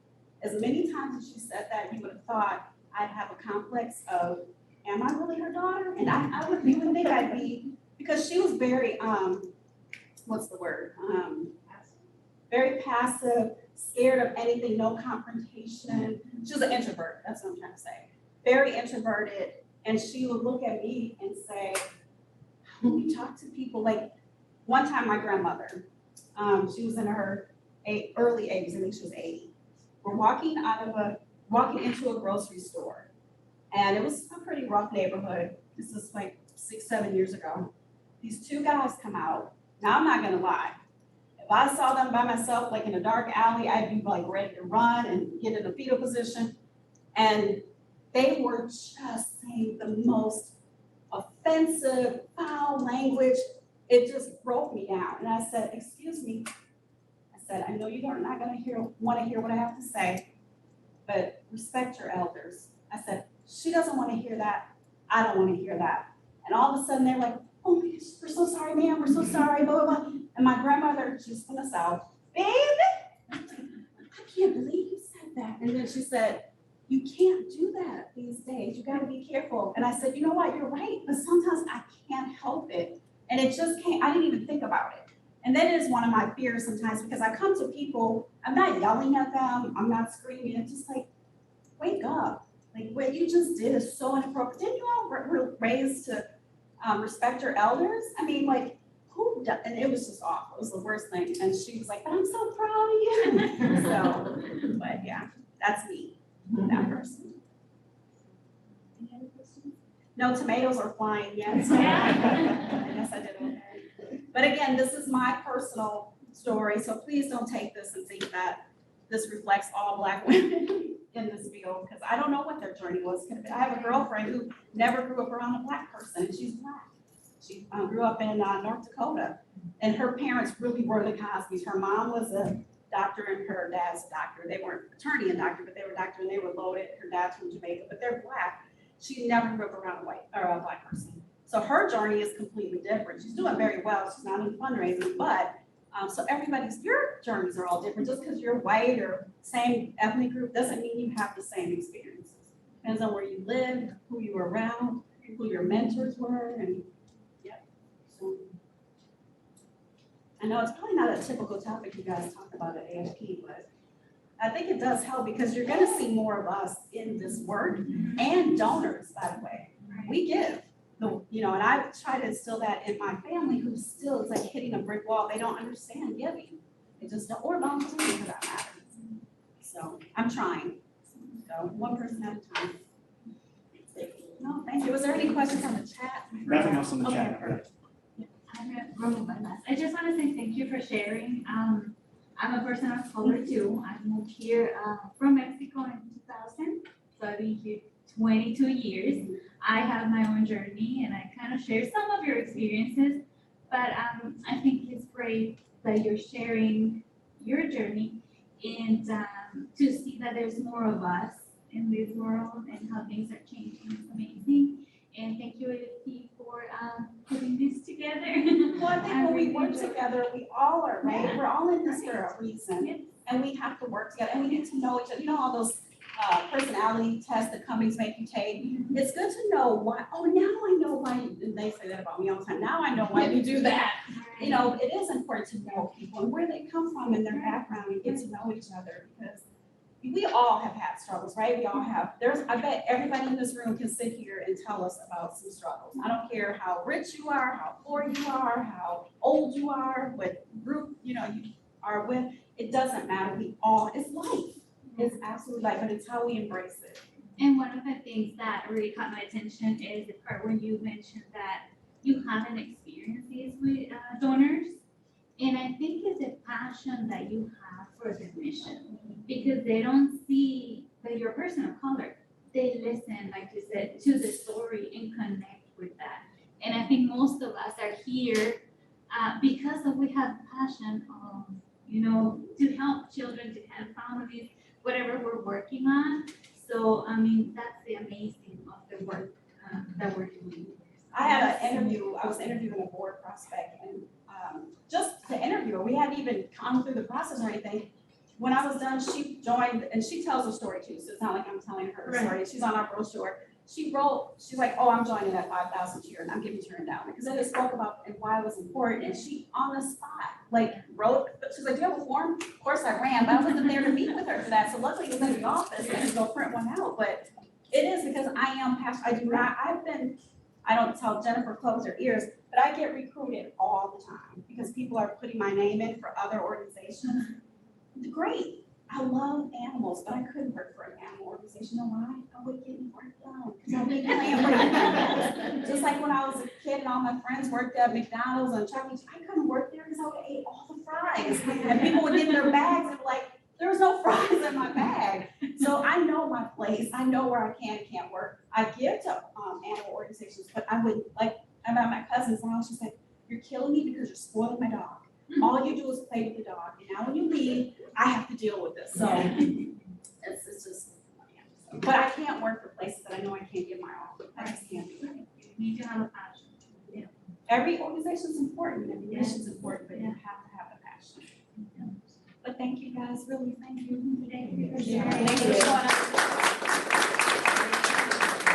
[SPEAKER 2] as many times as she said that, you would have thought I'd have a complex of, am I really her daughter? And you would think I'd be, because she was very, what's the word? Very passive, scared of anything, no confrontation. She was an introvert, that's what I'm trying to say. Very introverted, and she would look at me and say, when we talk to people, like one time my grandmother, she was in her early 80s, I think she was 80. We're walking into a grocery store, and it was a pretty rough neighborhood. This is like 6-7 years ago. These two guys come out. Now I'm not gonna lie. If I saw them by myself, like in a dark alley, I'd be like ready to run and get in a fetal position. And they were just saying the most offensive, foul language. It just broke me down. And I said, excuse me. I said, I know you're not gonna want to hear what I have to say, but respect your elders. I said, she doesn't want to hear that. I don't want to hear that. And all of a sudden they're like, oh my gosh, we're so sorry, ma'am. We're so sorry, blah, blah, blah. And my grandmother, she's from the South, babe, I can't believe you said that. And then she said, you can't do that these days. You got to be careful. And I said, you know what? You're right. But sometimes I can't help it. And it just can't, I didn't even think about it. And that is one of my fears sometimes, because I come to people, I'm not yelling at them, I'm not screaming, it's just like, wake up. Like what you just did is so inappropriate. Didn't you all were raised to respect your elders? I mean, like, who does? And it was just awful. It was the worst thing. And she was like, but I'm so proud of you. So, but yeah, that's me, that person. Any other questions? No tomatoes are flying yet. So I guess I did okay. But again, this is my personal story, so please don't take this and think that this reflects all Black women in this field, because I don't know what their journey was. I have a girlfriend who never grew up around a Black person, and she's Black. She grew up in North Dakota, and her parents really were the Cosbys. Her mom was a doctor, and her dad's a doctor. They weren't attorney and doctor, but they were doctor, and they were loaded. Her dad's from Jamaica, but they're Black. She never grew up around a Black person. So her journey is completely different. She's doing very well. She's not in fundraising, but So your journeys are all different. Just because you're white or same ethnic group doesn't mean you have the same experiences. Depends on where you live, who you were around, who your mentors were, and so. I know it's probably not a typical topic you guys talk about at AFP, but I think it does help because you're gonna see more of us in this work and donors, by the way. We give, and I try to instill that in my family who still is like hitting a brick wall. They don't understand giving. They just don't, or volunteering for that matter. So I'm trying. So one person at a time. No, thank you. Was there any questions on the chat?
[SPEAKER 1] Nothing else on the
[SPEAKER 2] Okay,
[SPEAKER 1] chat.
[SPEAKER 2] perfect.
[SPEAKER 6] I just want to say thank you for sharing. I'm a person of color too. I moved here from Mexico in 2000, so I've been here 22 years. I have my own journey and I kind of share some of your experiences, but I think it's great that you're sharing your journey and to see that there's more of us in this world and how things are changing is amazing. And thank you, AFP, for putting this together.
[SPEAKER 2] Well, I think when we work together, we all are, right? We're all in this for a reason, and we have to work together, and we need to know each other. You know, all those personality tests that companies make you take. It's good to know why. Oh, now I know why. And they say that about me all the time. Now I know why you do that. You know, it is important to know people and where they come from and their background and get to know each other because we all have had struggles, right? We all have. I bet everybody in this room can sit here and tell us about some struggles. I don't care how rich you are, how poor you are, how old you are, what group, you are with. It doesn't matter. It's life. It's absolutely life, but it's how we embrace it.
[SPEAKER 6] And one of the things that really caught my attention is the part where you mentioned that you haven't experienced these with donors. And I think it's a passion that you have for the mission because they don't see that you're a person of color. They listen, like you said, to the story and connect with that. And I think most of us are here because we have passion of, to help children, to help families, whatever we're working on. So, I mean, that's the amazing of the work that we're doing.
[SPEAKER 2] I had an interview, I was interviewing a board prospect and just the interviewer, we hadn't even gone through the process or anything. When I was done, she joined, and she tells a story too, so it's not like I'm telling her story. She's on our brochure. She's like, oh, I'm joining at 5,000 here, and I'm getting turned down. Because then it spoke about and why it was important, and she, on the spot, wrote, she's like, do you have a form? Of course I ran, but I wasn't there to meet with her for that, so luckily it was in the office, and I could go print one out, but it is because I am passionate. I don't tell Jennifer close her ears, but I get recruited all the time because people are putting my name in for other organizations. Great. I love animals, but I couldn't work for an animal organization. You know why? I would get work done. Because I would playing with animals. Just like when I was a kid and all my friends worked at McDonald's and Chuck E. Cheese, I couldn't work there because I would have ate all the fries. And people would get in their bags and be like, there was no fries in my bag. So I know my place. I know where I can and can't work. I give to animal organizations, but I would, like, I'm at my cousin's house. She's like, you're killing me because you're spoiling my dog. All you do is play with the dog. And now when you leave, I have to deal with this. So it's just, but I can't work for places that I know I can't give my all. I just can't do it.
[SPEAKER 6] You need to have a passion. Yeah.
[SPEAKER 2] Every organization is important, every mission is important, but you have to have a passion. But thank you guys, really, thank you.
[SPEAKER 6] Thank you for
[SPEAKER 2] Yeah.
[SPEAKER 6] sharing.
[SPEAKER 2] Thank you for showing up.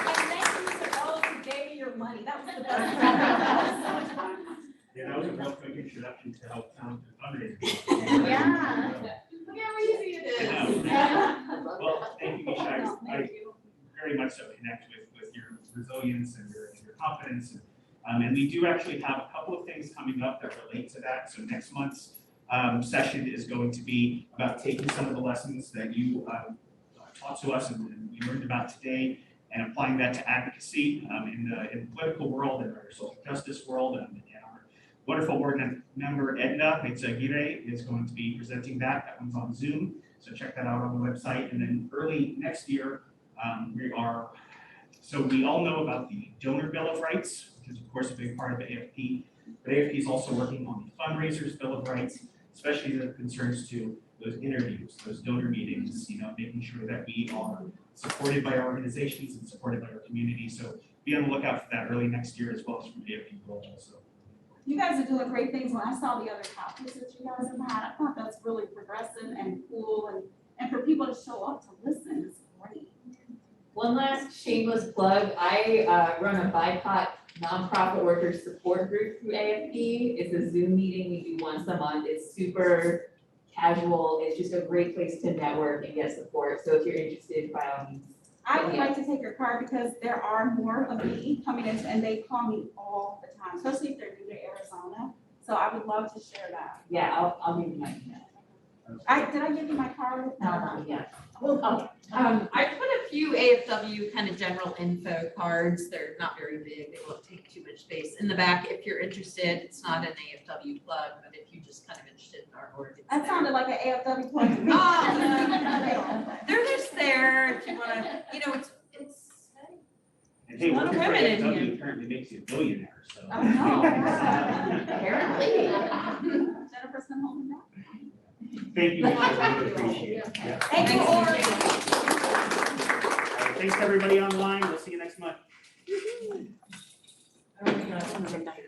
[SPEAKER 2] And thank you to those who gave me your money. That was the best. That was so much fun.
[SPEAKER 1] Yeah, that was a real quick introduction to help town fundraising.
[SPEAKER 6] Yeah.
[SPEAKER 2] Look how easy it is.
[SPEAKER 1] Well, thank you, Misha.
[SPEAKER 2] No,
[SPEAKER 1] I
[SPEAKER 2] thank you.
[SPEAKER 1] very much so connect with your resilience and your confidence. And we do actually have a couple of things coming up that relate to that. So next month's session is going to be about taking some of the lessons that you taught to us and we learned about today and applying that to advocacy in the political world and our social justice world. And our wonderful board member, Edna Aguirre, is going to be presenting that. That one's on Zoom. So check that out on the website. And then early next year, so we all know about the Donor Bill of Rights, which is of course a big part of AFP. But AFP is also working on the Fundraisers Bill of Rights, especially the concerns to those interviews, those donor meetings, making sure that we are supported by our organizations and supported by our community. So be on the lookout for that early next year as well as from AFP World also.
[SPEAKER 2] you guys are doing great things. When I saw the other topics that you guys have had, I thought that's really progressive and cool, and for people to show up to listen is great.
[SPEAKER 5] One last shameless plug, I run a BIPOC nonprofit workers support group through AFP. It's a Zoom meeting, we do once a month, it's super casual, it's just a great place to network and get support, so if you're interested, by all means.
[SPEAKER 2] I would like to take your card because there are more of me coming in and they call me all the time, especially if they're new to Arizona. So I would love to share that.
[SPEAKER 5] Yeah, I'll give you my email.
[SPEAKER 2] Did I give you my card?
[SPEAKER 5] No, yeah.
[SPEAKER 7] I put a few AFW kind of general info cards. They're not very big. They won't take too much space. In the back, if you're interested, it's not an AFW plug, but if you're just kind of interested in our work, it's
[SPEAKER 2] That
[SPEAKER 7] there.
[SPEAKER 2] sounded like an AFW plug to me.
[SPEAKER 7] Oh, they're just there if you wanna, you know, it's.
[SPEAKER 1] And hey,
[SPEAKER 7] A lot of
[SPEAKER 1] working for
[SPEAKER 7] women in
[SPEAKER 1] AFW
[SPEAKER 7] here.
[SPEAKER 1] apparently makes you a billionaire, so.
[SPEAKER 2] I know.
[SPEAKER 5] Apparently.
[SPEAKER 2] Jennifer's been holding that.
[SPEAKER 1] Thank you, Michelle, I really appreciate it. Yeah.
[SPEAKER 2] Thank you,
[SPEAKER 1] All
[SPEAKER 2] Lori.
[SPEAKER 1] right, thanks to everybody online, we'll see you next month.
[SPEAKER 2] Oh, my gosh, I'm a big night.